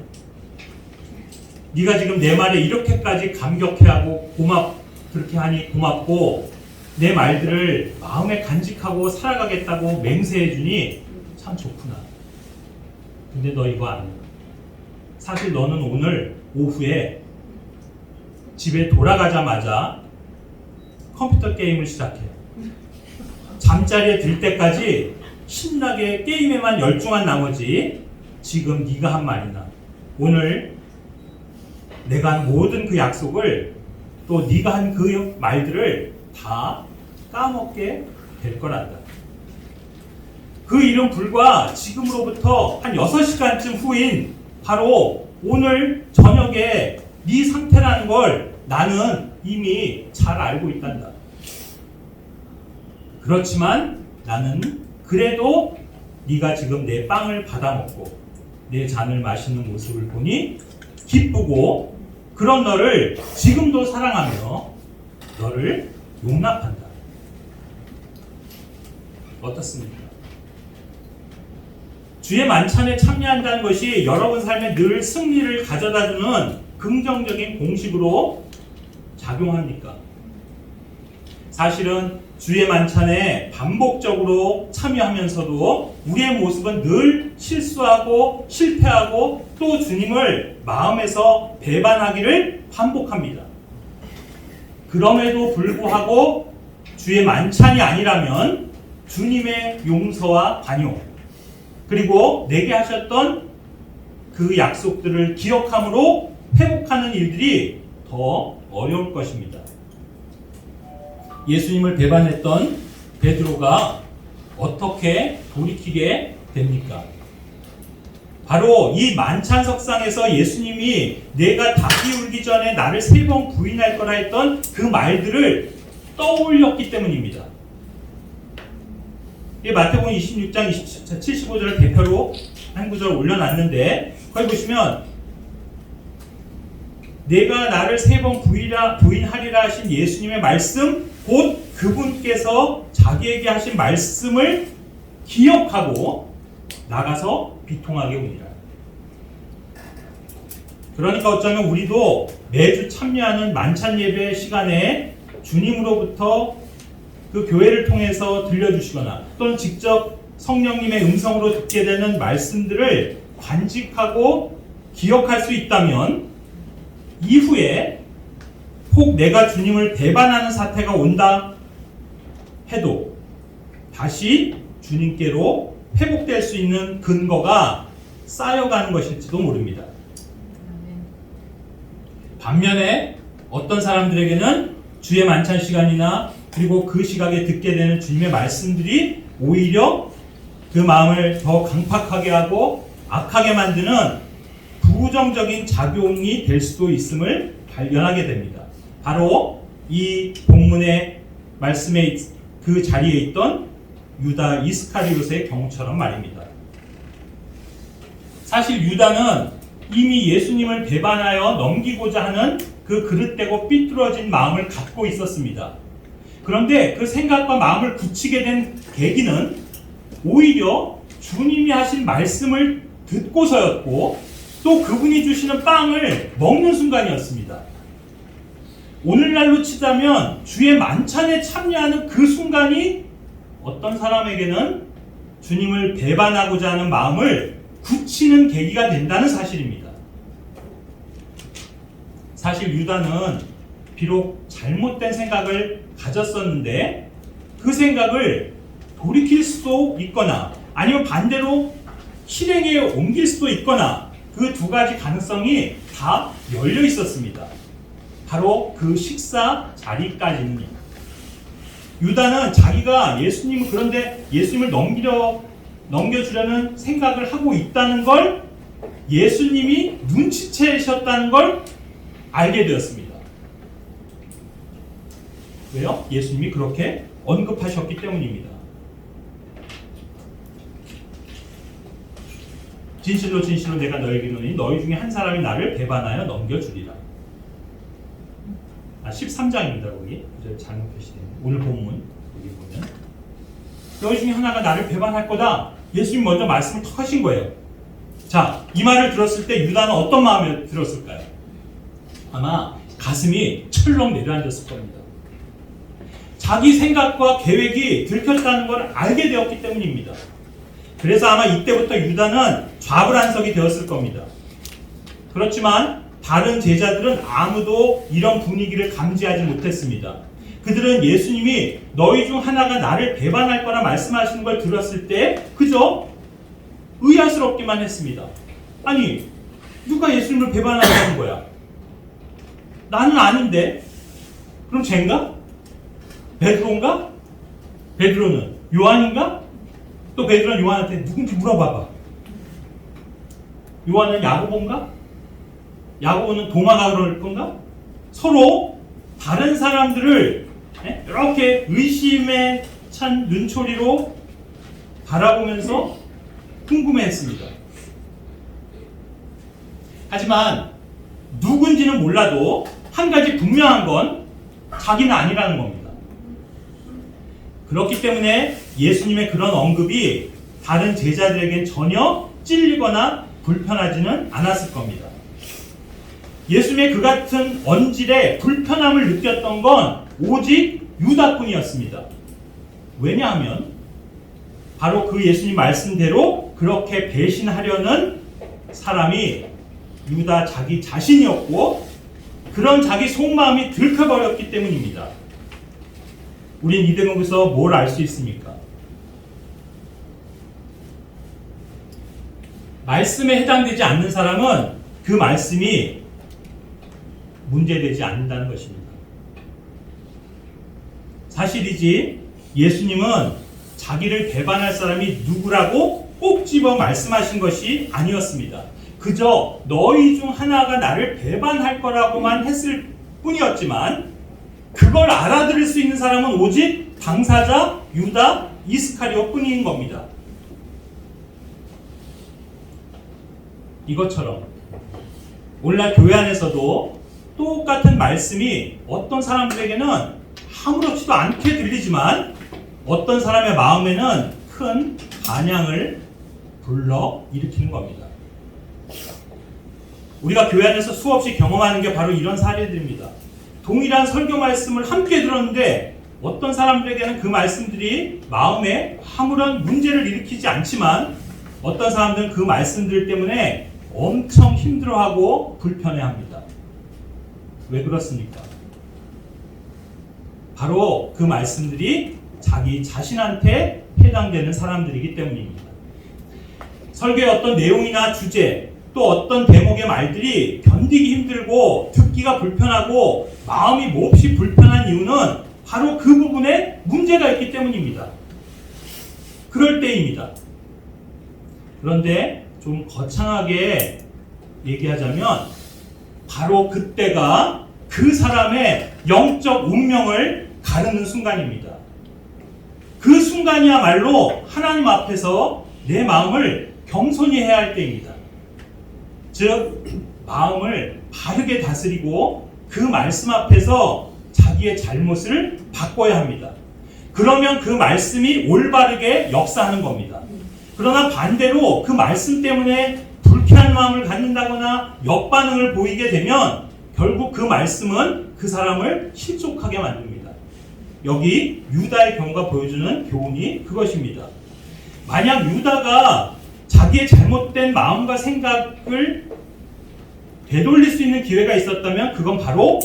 네가 지금 내 말에 이렇게까지 감격해하고 그렇게 하니 고맙고 내 말들을 마음에 간직하고 살아가겠다고 맹세해주니 참 좋구나. 근데 너 이거 아니야. 사실 너는 오늘 오후에 집에 돌아가자마자 컴퓨터 게임을 시작해. 잠자리에 들 때까지 신나게 게임에만 열중한 나머지 지금 네가 한 말이나 오늘 내가 한 모든 그 약속을 또 네가 한 그 말들을 다 까먹게 될 거란다. 그 일은 불과 지금으로부터 한 6시간쯤 후인 바로 오늘 저녁에 네 상태라는 걸 나는 이미 잘 알고 있단다. 그렇지만 나는 그래도 네가 지금 내 빵을 받아먹고 내 잔을 마시는 모습을 보니 기쁘고 그런 너를 지금도 사랑하며 너를 용납한다. 어떻습니까? 주의 만찬에 참여한다는 것이 여러분 삶에 늘 승리를 가져다주는 긍정적인 공식으로 작용합니까? 사실은 주의 만찬에 반복적으로 참여하면서도 우리의 모습은 늘 실수하고 실패하고 또 주님을 마음에서 배반하기를 반복합니다. 그럼에도 불구하고 주의 만찬이 아니라면 주님의 용서와 관용 그리고 내게 하셨던 그 약속들을 기억함으로 회복하는 일들이 더 어려울 것입니다. 예수님을 배반했던 베드로가 어떻게 돌이키게 됩니까? 바로 이 만찬석상에서 예수님이 내가 닭이 울기 전에 나를 3번 부인할 거라 했던 그 말들을 떠올렸기 때문입니다. 마태복음 26장 75절을 대표로 한 구절 올려놨는데 거기 보시면 내가 나를 3번 부인하리라 하신 예수님의 말씀 곧 그분께서 자기에게 하신 말씀을 기억하고 나가서 비통하게 오니라. 그러니까 어쩌면 우리도 매주 참여하는 만찬 예배 시간에 주님으로부터 그 교회를 통해서 들려주시거나 또는 직접 성령님의 음성으로 듣게 되는 말씀들을 간직하고 기억할 수 있다면 이후에 혹 내가 주님을 배반하는 사태가 온다 해도 다시 주님께로 회복될 수 있는 근거가 쌓여가는 것일지도 모릅니다. 반면에 어떤 사람들에게는 주의 만찬 시간이나 그리고 그 시각에 듣게 되는 주님의 말씀들이 오히려 그 마음을 더 강팍하게 하고 악하게 만드는 부정적인 작용이 될 수도 있음을 발견하게 됩니다. 바로 이 본문의 말씀에 그 자리에 있던 유다 이스카리옷의 경우처럼 말입니다. 사실 유다는 이미 예수님을 배반하여 넘기고자 하는 그 그릇되고 삐뚤어진 마음을 갖고 있었습니다. 그런데 그 생각과 마음을 굳히게 된 계기는 오히려 주님이 하신 말씀을 듣고서였고 또 그분이 주시는 빵을 먹는 순간이었습니다. 오늘날로 치자면 주의 만찬에 참여하는 그 순간이 어떤 사람에게는 주님을 배반하고자 하는 마음을 굳히는 계기가 된다는 사실입니다. 사실 유다는 비록 잘못된 생각을 가졌었는데 그 생각을 돌이킬 수도 있거나 아니면 반대로 실행에 옮길 수도 있거나 그 두 가지 가능성이 다 열려 있었습니다. 바로 그 식사 자리까지는. 유다는 자기가 예수님을 그런데 예수님을 넘겨주려는 생각을 하고 있다는 걸 예수님이 눈치채셨다는 걸 알게 되었습니다. 왜요? 예수님이 그렇게 언급하셨기 때문입니다. 진실로 진실로 내가 너에게 이르노니 너희 중에 한 사람이 나를 배반하여 넘겨주리라. 13장입니다. 거기 잘못 표시되는 오늘 본문 여기 보면 너희 중에 하나가 나를 배반할 거다. 예수님 먼저 말씀을 턱 하신 거예요. 자, 이 말을 들었을 때 유다는 어떤 마음이 들었을까요? 아마 가슴이 철렁 내려앉았을 겁니다. 자기 생각과 계획이 들켰다는 걸 알게 되었기 때문입니다. 그래서 아마 이때부터 유다는 좌불안석이 되었을 겁니다. 그렇지만 다른 제자들은 아무도 이런 분위기를 감지하지 못했습니다. 그들은 예수님이 너희 중 하나가 나를 배반할 거라 말씀하시는 걸 들었을 때 그저 의아스럽기만 했습니다. 아니, 누가 예수님을 배반한다는 거야? 나는 아닌데? 그럼 쟤인가? 베드로인가? 베드로는 요한인가? 또 베드로는 요한한테 누군지 물어봐봐. 요한은 야고보인가? 야고보는 도마가 그럴 건가? 서로 다른 사람들을 이렇게 의심에 찬 눈초리로 바라보면서 궁금해했습니다. 하지만 누군지는 몰라도 한 가지 분명한 건 자기는 아니라는 겁니다. 그렇기 때문에 예수님의 그런 언급이 다른 제자들에겐 전혀 찔리거나 불편하지는 않았을 겁니다. 예수님의 그 같은 언질에 불편함을 느꼈던 건 오직 유다뿐이었습니다. 왜냐하면 바로 그 예수님 말씀대로 그렇게 배신하려는 사람이 유다 자기 자신이었고 그런 자기 속마음이 들켜버렸기 때문입니다. 우린 이 대목에서 뭘 알 수 있습니까? 말씀에 해당되지 않는 사람은 그 말씀이 문제되지 않는다는 것입니다. 사실이지 예수님은 자기를 배반할 사람이 누구라고 꼭 집어 말씀하신 것이 아니었습니다. 그저 너희 중 하나가 나를 배반할 거라고만 했을 뿐이었지만 그걸 알아들을 수 있는 사람은 오직 당사자 유다 이스카리오 뿐인 겁니다. 이것처럼 오늘날 교회 안에서도 똑같은 말씀이 어떤 사람들에게는 아무렇지도 않게 들리지만 어떤 사람의 마음에는 큰 반향을 불러 일으키는 겁니다. 우리가 교회 안에서 수없이 경험하는 게 바로 이런 사례들입니다. 동일한 설교 말씀을 함께 들었는데 어떤 사람들에게는 그 말씀들이 마음에 아무런 문제를 일으키지 않지만 어떤 사람들은 그 말씀들 때문에 엄청 힘들어하고 불편해합니다. 왜 그렇습니까? 바로 그 말씀들이 자기 자신한테 해당되는 사람들이기 때문입니다. 설교의 어떤 내용이나 주제 또 어떤 대목의 말들이 견디기 힘들고 듣기가 불편하고 마음이 몹시 불편한 이유는 바로 그 부분에 문제가 있기 때문입니다. 그럴 때입니다. 그런데 좀 거창하게 얘기하자면 바로 그때가 그 사람의 영적 운명을 가르는 순간입니다. 그 순간이야말로 하나님 앞에서 내 마음을 겸손히 해야 할 때입니다. 즉 마음을 바르게 다스리고 그 말씀 앞에서 자기의 잘못을 바꿔야 합니다. 그러면 그 말씀이 올바르게 역사하는 겁니다. 그러나 반대로 그 말씀 때문에 불쾌한 마음을 갖는다거나 역반응을 보이게 되면 결국 그 말씀은 그 사람을 실족하게 만듭니다. 여기 유다의 경우가 보여주는 교훈이 그것입니다. 만약 유다가 자기의 잘못된 마음과 생각을 되돌릴 수 있는 기회가 있었다면 그건 바로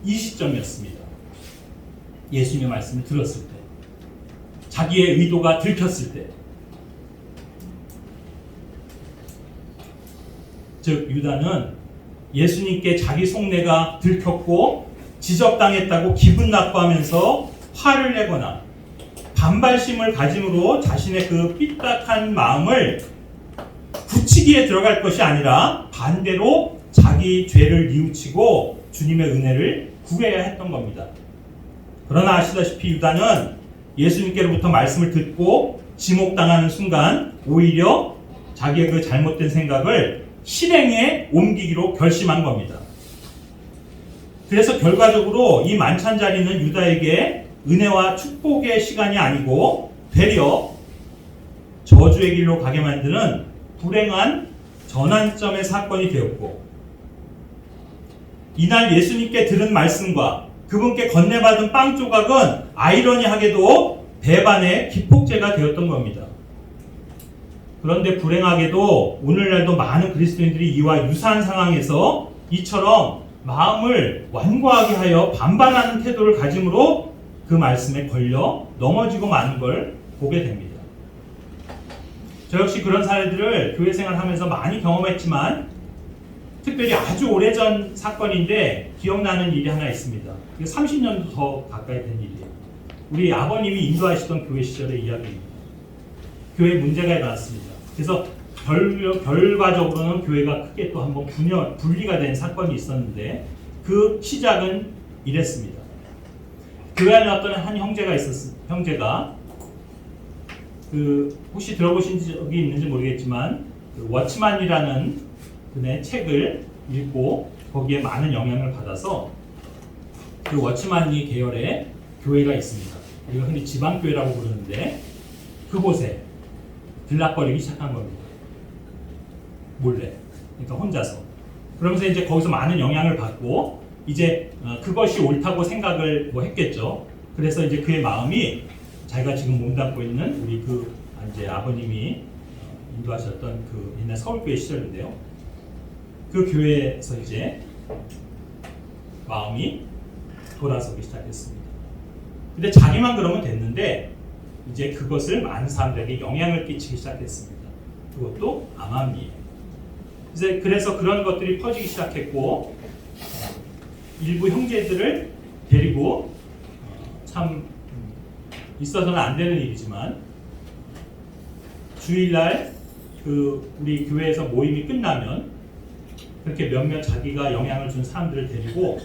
이 시점이었습니다. 예수님의 말씀을 들었을 때, 자기의 의도가 들켰을 때, 즉 유다는 예수님께 자기 속내가 들켰고 지적당했다고 기분 나빠하면서 화를 내거나 반발심을 가짐으로 자신의 그 삐딱한 마음을 굳히기에 들어갈 것이 아니라 반대로 자기 죄를 뉘우치고 주님의 은혜를 구해야 했던 겁니다. 그러나 아시다시피 유다는 예수님께로부터 말씀을 듣고 지목당하는 순간 오히려 자기의 그 잘못된 생각을 실행에 옮기기로 결심한 겁니다. 그래서 결과적으로 이 만찬 자리는 유다에게 은혜와 축복의 시간이 아니고 되려 저주의 길로 가게 만드는 불행한 전환점의 사건이 되었고, 이날 예수님께 들은 말씀과 그분께 건네받은 빵 조각은 아이러니하게도 배반의 기폭제가 되었던 겁니다. 그런데 불행하게도 오늘날도 많은 그리스도인들이 이와 유사한 상황에서 이처럼 마음을 완고하게 하여 반발하는 태도를 가짐으로 그 말씀에 걸려 넘어지고 마는 걸 보게 됩니다. 저 역시 그런 사례들을 교회 생활하면서 많이 경험했지만 특별히 아주 오래전 사건인데 기억나는 일이 하나 있습니다. 30년도 더 가까이 된 일이에요. 우리 아버님이 인도하시던 교회 시절의 이야기입니다. 교회에 문제가 일어났습니다. 그래서 결과적으로는 교회가 크게 또 한번 분리가 된 사건이 있었는데 그 시작은 이랬습니다. 교회 안에 어떤 한 형제가 형제가 혹시 들어보신 적이 있는지 모르겠지만 워치만이라는 그의 책을 읽고 거기에 많은 영향을 받아서 그 워치만이 계열의 교회가 있습니다. 우리가 흔히 지방교회라고 부르는데 그곳에 들락거리기 시작한 겁니다. 몰래. 그러니까 혼자서. 그러면서 이제 거기서 많은 영향을 받고 이제 그것이 옳다고 생각을 했겠죠. 그래서 이제 그의 마음이 자기가 지금 몸담고 있는 우리 이제 아버님이 인도하셨던 그 옛날 서울교회 시절인데요. 그 교회에서 이제 마음이 돌아서기 시작했습니다. 근데 자기만 그러면 됐는데 이제 그것을 많은 사람들에게 영향을 끼치기 시작했습니다. 그것도 암암리에. 그래서 그런 것들이 퍼지기 시작했고 일부 형제들을 데리고 참 있어서는 안 되는 일이지만 주일날 우리 교회에서 모임이 끝나면 그렇게 몇몇 자기가 영향을 준 사람들을 데리고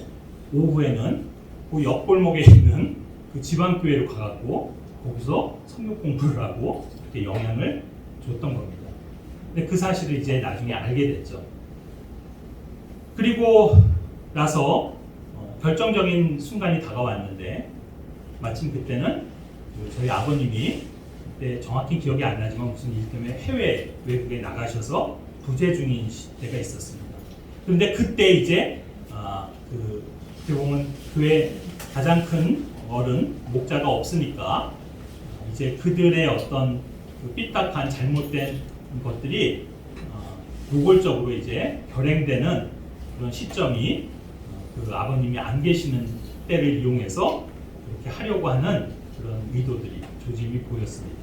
오후에는 그 옆골목에 있는 그 지방교회로 가갖고 거기서 성경 공부를 하고 그렇게 영향을 줬던 겁니다. 근데 그 사실을 이제 나중에 알게 됐죠. 그리고 나서 결정적인 순간이 다가왔는데 마침 그때는 저희 아버님이 그때 정확히 기억이 안 나지만 무슨 일 때문에 해외 외국에 나가셔서 부재 중인 때가 있었습니다. 그런데 그때 이제 어떻게 보면 교회 가장 큰 어른 목자가 없으니까 이제 그들의 어떤 삐딱한 잘못된 것들이 노골적으로 이제 결행되는 그런 시점이 그 아버님이 안 계시는 때를 이용해서 그렇게 하려고 하는 그런 의도들이 조짐이 보였습니다.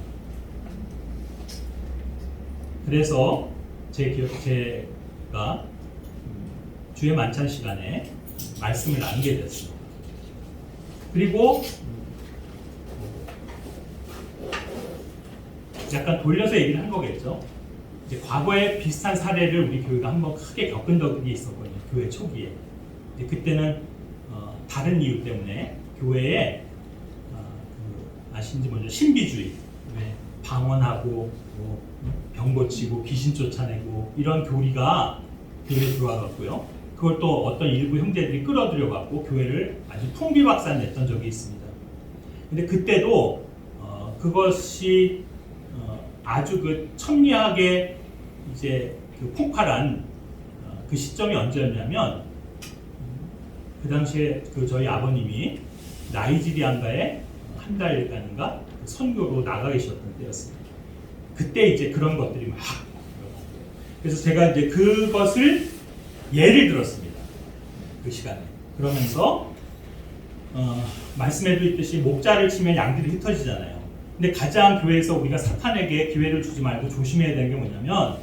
그래서 제가 주의 만찬 시간에 말씀을 나누게 됐습니다. 그리고 약간 돌려서 얘기를 한 거겠죠. 이제 과거에 비슷한 사례를 우리 교회가 한번 크게 겪은 적이 있었거든요. 교회 초기에. 그때는 다른 이유 때문에 교회에 아시는지 먼저 신비주의, 방언하고 병 고치고 귀신 쫓아내고 이런 교리가 교회에 들어와갔고요. 그걸 또 어떤 일부 형제들이 끌어들여갖고 교회를 아주 풍비박산 냈던 적이 있습니다. 근데 그때도 그것이 아주 천미하게 이제 폭발한 그 시점이 언제였냐면 그 당시에 저희 아버님이 나이지리아인가에 한 달간인가 선교로 나가 계셨던 때였습니다. 그때 이제 그런 것들이 막 그래서 제가 이제 그것을 예를 들었습니다. 그 시간에. 그러면서 말씀에도 있듯이 목자를 치면 양들이 흩어지잖아요. 근데 가장 교회에서 우리가 사탄에게 기회를 주지 말고 조심해야 되는 게 뭐냐면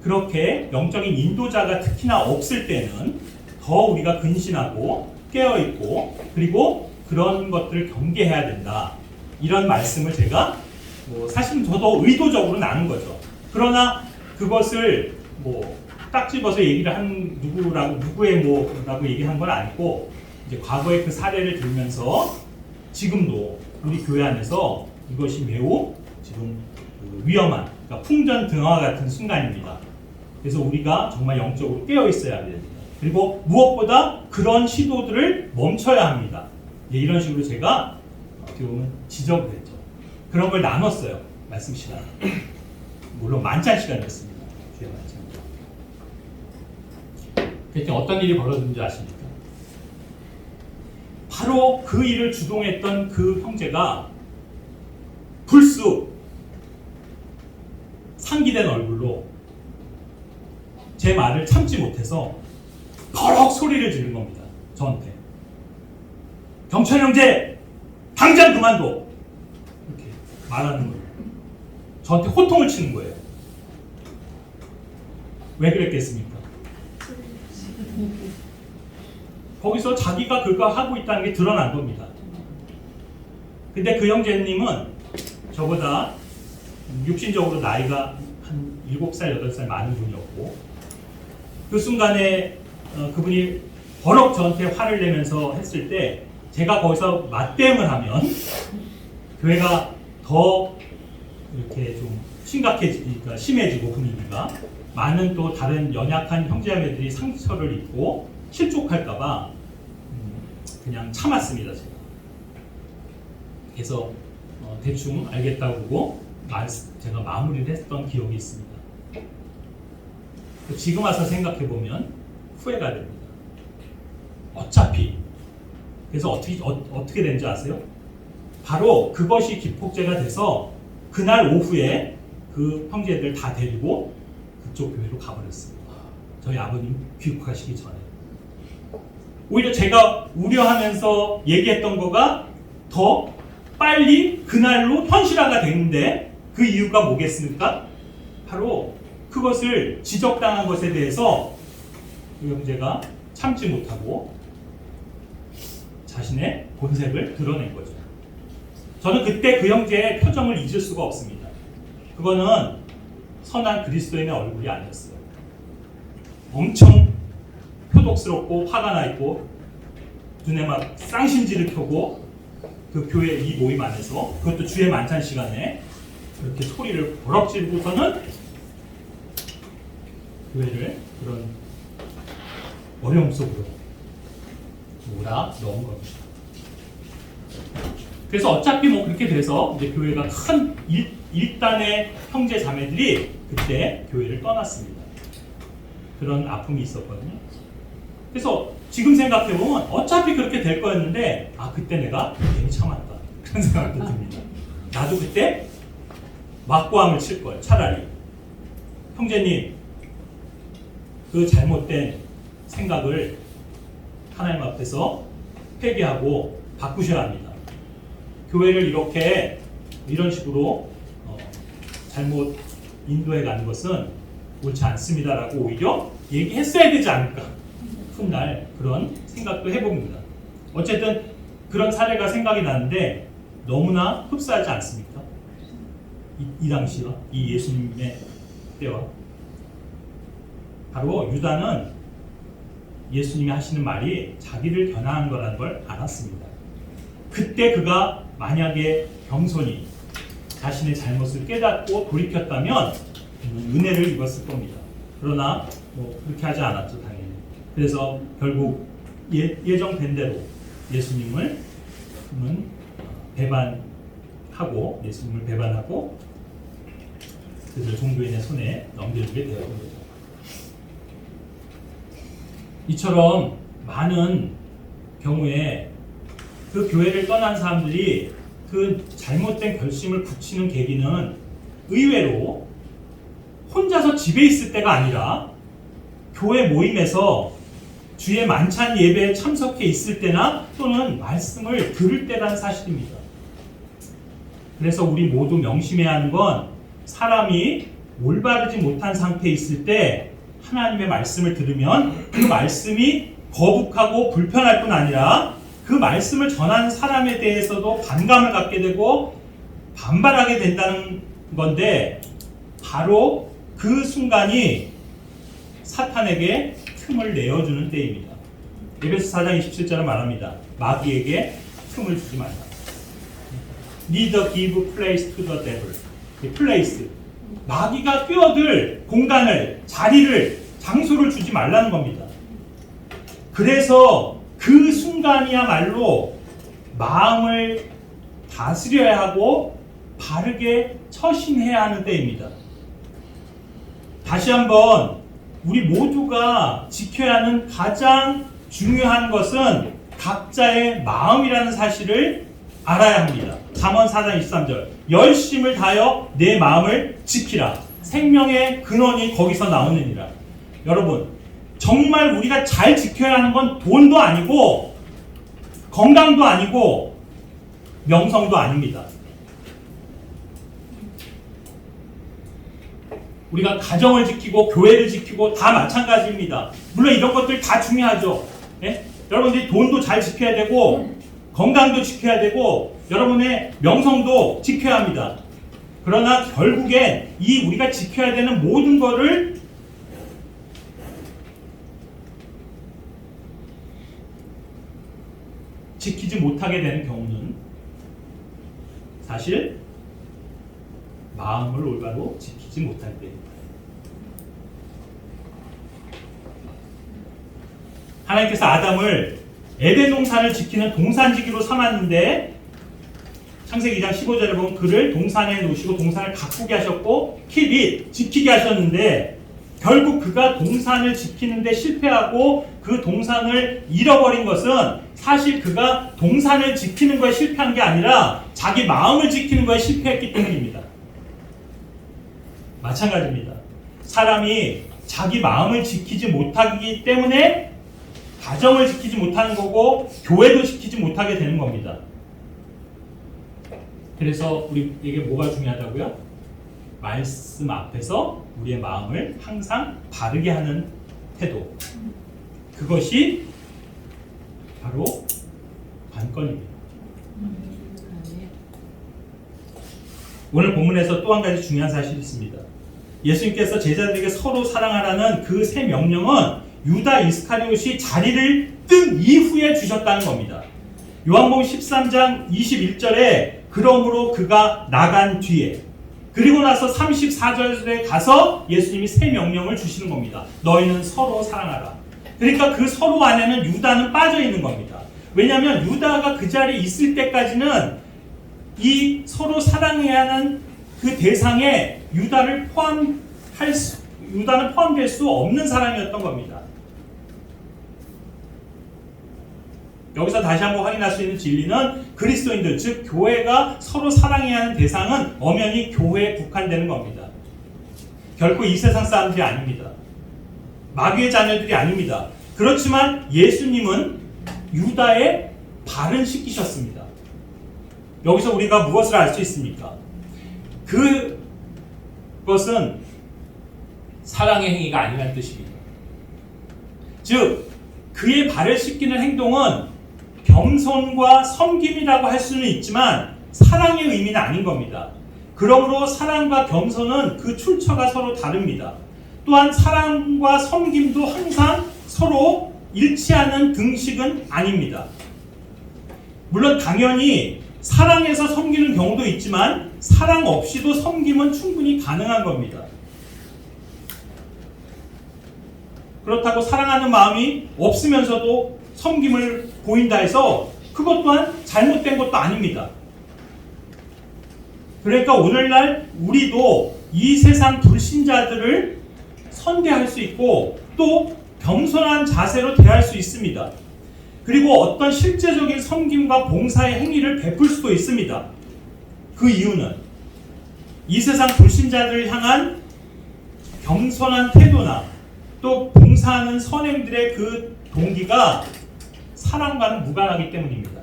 그렇게 영적인 인도자가 특히나 없을 때는 더 우리가 근신하고 깨어있고 그리고 그런 것들을 경계해야 된다. 이런 말씀을 제가 사실은 저도 의도적으로 나눈 거죠. 그러나 그것을 딱 집어서 얘기를 한 누구의 뭐라고 얘기한 건 아니고 이제 과거의 그 사례를 들으면서 지금도 우리 교회 안에서 이것이 매우 지금 위험한 그러니까 풍전등화 같은 순간입니다. 그래서 우리가 정말 영적으로 깨어 있어야 됩니다. 그리고 무엇보다 그런 시도들을 멈춰야 합니다. 이런 식으로 제가 어떻게 보면 지적을 했죠. 그런 걸 나눴어요. 말씀 시간. 물론 만찬 시간이었습니다. 주의 만찬. 그때 어떤 일이 벌어졌는지 아십니까? 바로 그 일을 주동했던 그 형제가 불쑥 상기된 얼굴로 제 말을 참지 못해서 버럭 소리를 지른 겁니다. 저한테. 경찰 형제 당장 그만둬! 이렇게 말하는 거예요. 저한테 호통을 치는 거예요. 왜 그랬겠습니까? 거기서 자기가 그거 하고 있다는 게 드러난 겁니다. 근데 그 형제님은 저보다 육신적으로 나이가 한 7살, 8살 많은 분이었고 그 순간에 그분이 버럭 저한테 화를 내면서 했을 때 제가 거기서 맞대응을 하면 교회가 더 이렇게 좀 심각해지니까 심해지고 분위기가 많은 또 다른 연약한 형제자매들이 상처를 입고 실족할까봐 그냥 참았습니다. 제가. 그래서 대충 알겠다고 그러고 제가 마무리를 했던 기억이 있습니다. 지금 와서 생각해보면 후회가 됩니다. 어차피 그래서 어떻게 된지 아세요? 바로 그것이 기폭제가 돼서 그날 오후에 그 형제들 다 데리고 그쪽 교회로 가버렸습니다. 저희 아버님 귀국하시기 전에. 오히려 제가 우려하면서 얘기했던 거가 더 빨리 그날로 현실화가 됐는데 그 이유가 뭐겠습니까? 바로 그것을 지적당한 것에 대해서 그 형제가 참지 못하고 자신의 본색을 드러낸 거죠. 저는 그때 그 형제의 표정을 잊을 수가 없습니다. 그거는 선한 그리스도인의 얼굴이 아니었어요. 엄청 표독스럽고 화가 나 있고 눈에 막 쌍심지를 켜고 그 교회 이 모임 안에서 그것도 주의 만찬 시간에 그렇게 소리를 버럭 지르고서는 교회를 그런 어려움 속으로 몰아 넣은 겁니다. 그래서 어차피 뭐 그렇게 돼서 이제 교회가 큰 일단의 형제 자매들이 그때 교회를 떠났습니다. 그런 아픔이 있었거든요. 그래서 지금 생각해보면 어차피 그렇게 될 거였는데 그때 내가 괜히 참았다 그런 생각도 듭니다. 나도 그때 막고함을 칠 거예요. 차라리 형제님 그 잘못된 생각을 하나님 앞에서 회개하고 바꾸셔야 합니다. 교회를 이런 식으로 잘못 인도해 가는 것은 옳지 않습니다라고 오히려 얘기했어야 되지 않을까. 훗날 그런 생각도 해봅니다. 어쨌든 그런 사례가 생각이 나는데 너무나 흡사하지 않습니까? 이 당시와 이 예수님의 때와 바로 유다는 예수님이 하시는 말이 자기를 겨냥한 거라는 걸 알았습니다. 그때 그가 만약에 겸손히 자신의 잘못을 깨닫고 돌이켰다면 은혜를 입었을 겁니다. 그러나 뭐 그렇게 하지 않았죠, 당연히. 그래서 결국 예정된 대로 예수님을 배반하고 예수님을 배반하고 그들 종교인의 손에 넘겨주게 되었던 거죠. 이처럼 많은 경우에 그 교회를 떠난 사람들이 그 잘못된 결심을 굳히는 계기는 의외로 혼자서 집에 있을 때가 아니라 교회 모임에서 주의 만찬 예배에 참석해 있을 때나 또는 말씀을 들을 때라는 사실입니다. 그래서 우리 모두 명심해야 하는 건 사람이 올바르지 못한 상태에 있을 때 하나님의 말씀을 들으면 그 말씀이 거북하고 불편할 뿐 아니라 그 말씀을 전하는 사람에 대해서도 반감을 갖게 되고 반발하게 된다는 건데 바로 그 순간이 사탄에게 틈을 내어주는 때입니다. 에베소 4장 27절은 말합니다. 마귀에게 틈을 주지 말라. Neither give place to the devil. place. 마귀가 끼어들 공간을, 자리를, 장소를 주지 말라는 겁니다. 그래서 그 순간이야말로 마음을 다스려야 하고 바르게 처신해야 하는 때입니다. 다시 한번 우리 모두가 지켜야 하는 가장 중요한 것은 각자의 마음이라는 사실을 알아야 합니다. 잠언 4장 23절 열심을 다하여 내 마음을 지키라. 생명의 근원이 거기서 나오느니라. 여러분 정말 우리가 잘 지켜야 하는 건 돈도 아니고 건강도 아니고 명성도 아닙니다. 우리가 가정을 지키고 교회를 지키고 다 마찬가지입니다. 물론 이런 것들 다 중요하죠. 예? 여러분들이 돈도 잘 지켜야 되고 건강도 지켜야 되고 여러분의 명성도 지켜야 합니다. 그러나 결국엔 이 우리가 지켜야 되는 모든 거를 지키지 못하게 되는 경우는 사실 마음을 올바로 지키지 못할 때입니다. 하나님께서 아담을 에덴 동산을 지키는 동산지기로 삼았는데 창세기 2장 15절에 보면 그를 동산에 놓으시고 동산을 가꾸게 하셨고 지키게 하셨는데 결국 그가 동산을 지키는데 실패하고 그 동산을 잃어버린 것은 사실 그가 동산을 지키는 거에 실패한 게 아니라 자기 마음을 지키는 거에 실패했기 때문입니다. 마찬가지입니다. 사람이 자기 마음을 지키지 못하기 때문에 가정을 지키지 못하는 거고 교회도 지키지 못하게 되는 겁니다. 그래서 우리에게 뭐가 중요하다고요? 말씀 앞에서 우리의 마음을 항상 바르게 하는 태도. 그것이 바로 관건입니다. 오늘 본문에서 또 한 가지 중요한 사실이 있습니다. 예수님께서 제자들에게 서로 사랑하라는 그 세 명령은 유다 이스카리옷이 자리를 뜬 이후에 주셨다는 겁니다. 요한복음 13장 21절에 그러므로 그가 나간 뒤에, 그리고 나서 34절에 가서 예수님이 세 명령을 주시는 겁니다. 너희는 서로 사랑하라. 그러니까 그 서로 안에는 유다는 빠져 있는 겁니다. 왜냐하면 유다가 그 자리에 있을 때까지는 이 서로 사랑해야 하는 그 대상에 유다는 포함될 수 없는 사람이었던 겁니다. 여기서 다시 한번 확인할 수 있는 진리는 그리스도인들, 즉 교회가 서로 사랑해야 하는 대상은 엄연히 교회에 국한되는 겁니다. 결코 이 세상 사람들이 아닙니다. 마귀의 자녀들이 아닙니다. 그렇지만 예수님은 유다의 발은 씻기셨습니다. 여기서 우리가 무엇을 알 수 있습니까? 그것은 사랑의 행위가 아니라는 뜻입니다. 즉 그의 발을 씻기는 행동은 겸손과 섬김이라고 할 수는 있지만 사랑의 의미는 아닌 겁니다. 그러므로 사랑과 겸손은 그 출처가 서로 다릅니다. 또한 사랑과 섬김도 항상 서로 일치하는 등식은 아닙니다. 물론 당연히 사랑해서 섬기는 경우도 있지만 사랑 없이도 섬김은 충분히 가능한 겁니다. 그렇다고 사랑하는 마음이 없으면서도 섬김을 보인다 해서 그것 또한 잘못된 것도 아닙니다. 그러니까 오늘날 우리도 이 세상 불신자들을 선대할 수 있고 또 겸손한 자세로 대할 수 있습니다. 그리고 어떤 실제적인 섬김과 봉사의 행위를 베풀 수도 있습니다. 그 이유는 이 세상 불신자들을 향한 겸손한 태도나 또 봉사하는 선행들의 그 동기가 사랑과는 무관하기 때문입니다.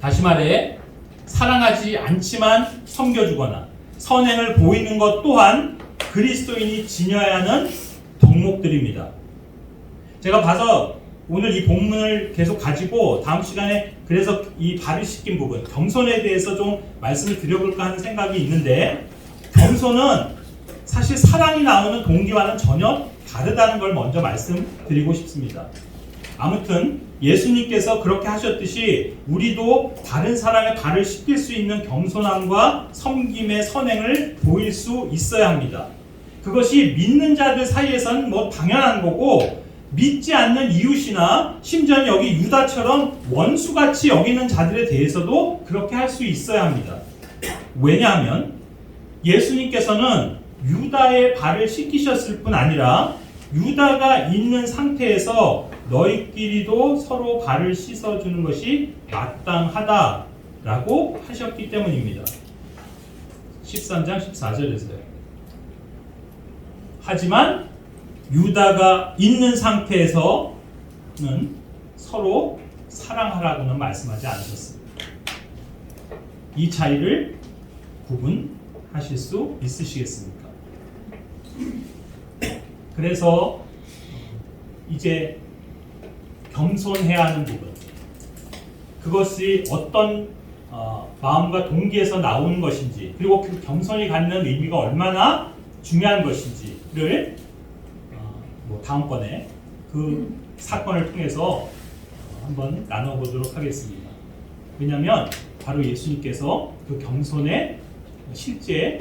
다시 말해 사랑하지 않지만 섬겨주거나 선행을 보이는 것 또한 그리스도인이 지녀야 하는 덕목들입니다. 제가 봐서 오늘 이 본문을 계속 가지고 다음 시간에 그래서 이 발을 씻긴 부분, 겸손에 대해서 좀 말씀을 드려볼까 하는 생각이 있는데, 겸손은 사실 사랑이 나오는 동기와는 전혀 다르다는 걸 먼저 말씀드리고 싶습니다. 아무튼 예수님께서 그렇게 하셨듯이 우리도 다른 사람의 발을 씻길 수 있는 겸손함과 섬김의 선행을 보일 수 있어야 합니다. 그것이 믿는 자들 사이에서는 뭐 당연한 거고, 믿지 않는 이웃이나 심지어 여기 유다처럼 원수같이 여기는 자들에 대해서도 그렇게 할 수 있어야 합니다. 왜냐하면 예수님께서는 유다의 발을 씻기셨을 뿐 아니라 유다가 있는 상태에서 너희끼리도 서로 발을 씻어주는 것이 마땅하다라고 하셨기 때문입니다. 13장 14절에서요. 하지만 유다가 있는 상태에서는 서로 사랑하라고는 말씀하지 않으셨습니다. 이 차이를 구분하실 수 있으시겠습니까? 그래서 이제 겸손해야 하는 부분, 그것이 어떤 마음과 동기에서 나오는 것인지, 그리고 그 겸손이 갖는 의미가 얼마나 중요한 것인지를 다음번에 그 사건을 통해서 한번 나눠보도록 하겠습니다. 왜냐하면 바로 예수님께서 그 겸손의 실제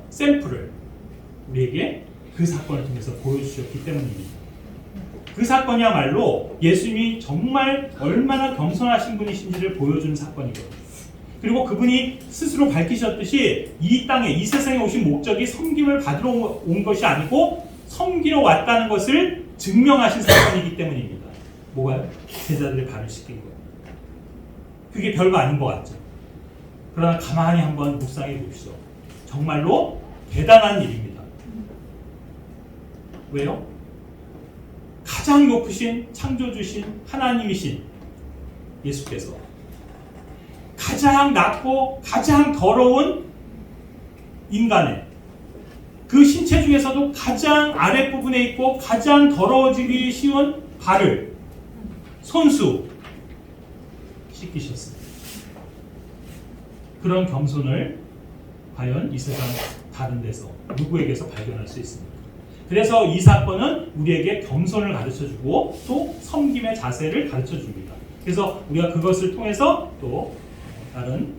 샘플을 우리에게 그 사건을 통해서 보여주셨기 때문입니다. 그 사건이야말로 예수님이 정말 얼마나 겸손하신 분이신지를 보여주는 사건이거든요. 그리고 그분이 스스로 밝히셨듯이 이 땅에, 이 세상에 오신 목적이 섬김을 받으러 온 것이 아니고 섬기러 왔다는 것을 증명하신 사건이기 때문입니다. 뭐가요? 제자들의 발을 씻긴 거예요. 그게 별거 아닌 것 같죠? 그러나 가만히 한번 묵상해 봅시오. 정말로 대단한 일입니다. 왜요? 가장 높으신 창조주신 하나님이신 예수께서 가장 낮고 가장 더러운 인간의 그 신체 중에서도 가장 아랫부분에 있고 가장 더러워지기 쉬운 발을 손수 씻기셨습니다. 그런 겸손을 과연 이 세상 다른 데서 누구에게서 발견할 수 있습니까? 그래서 이 사건은 우리에게 겸손을 가르쳐주고 또 섬김의 자세를 가르쳐줍니다. 그래서 우리가 그것을 통해서 또 다른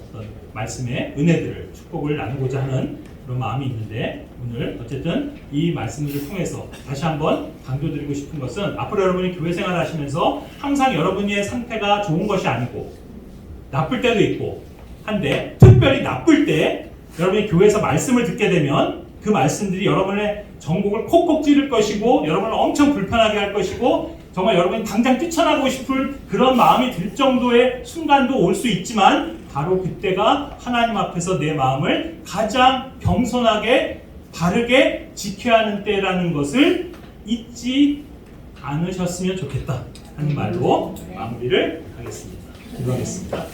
어떤 말씀의 은혜들을 축복을 나누고자 하는 그런 마음이 있는데, 오늘 어쨌든 이 말씀들을 통해서 다시 한번 강조드리고 싶은 것은, 앞으로 여러분이 교회 생활 하시면서 항상 여러분의 상태가 좋은 것이 아니고 나쁠 때도 있고 한데, 특별히 나쁠 때 여러분이 교회에서 말씀을 듣게 되면 그 말씀들이 여러분의 전곡을 콕콕 찌를 것이고 여러분을 엄청 불편하게 할 것이고 정말 여러분이 당장 뛰쳐나가고 싶을 그런 마음이 들 정도의 순간도 올 수 있지만, 바로 그때가 하나님 앞에서 내 마음을 가장 겸손하게 바르게 지켜야 하는 때라는 것을 잊지 않으셨으면 좋겠다 하는 말로 마무리를 하겠습니다. 기도하겠습니다.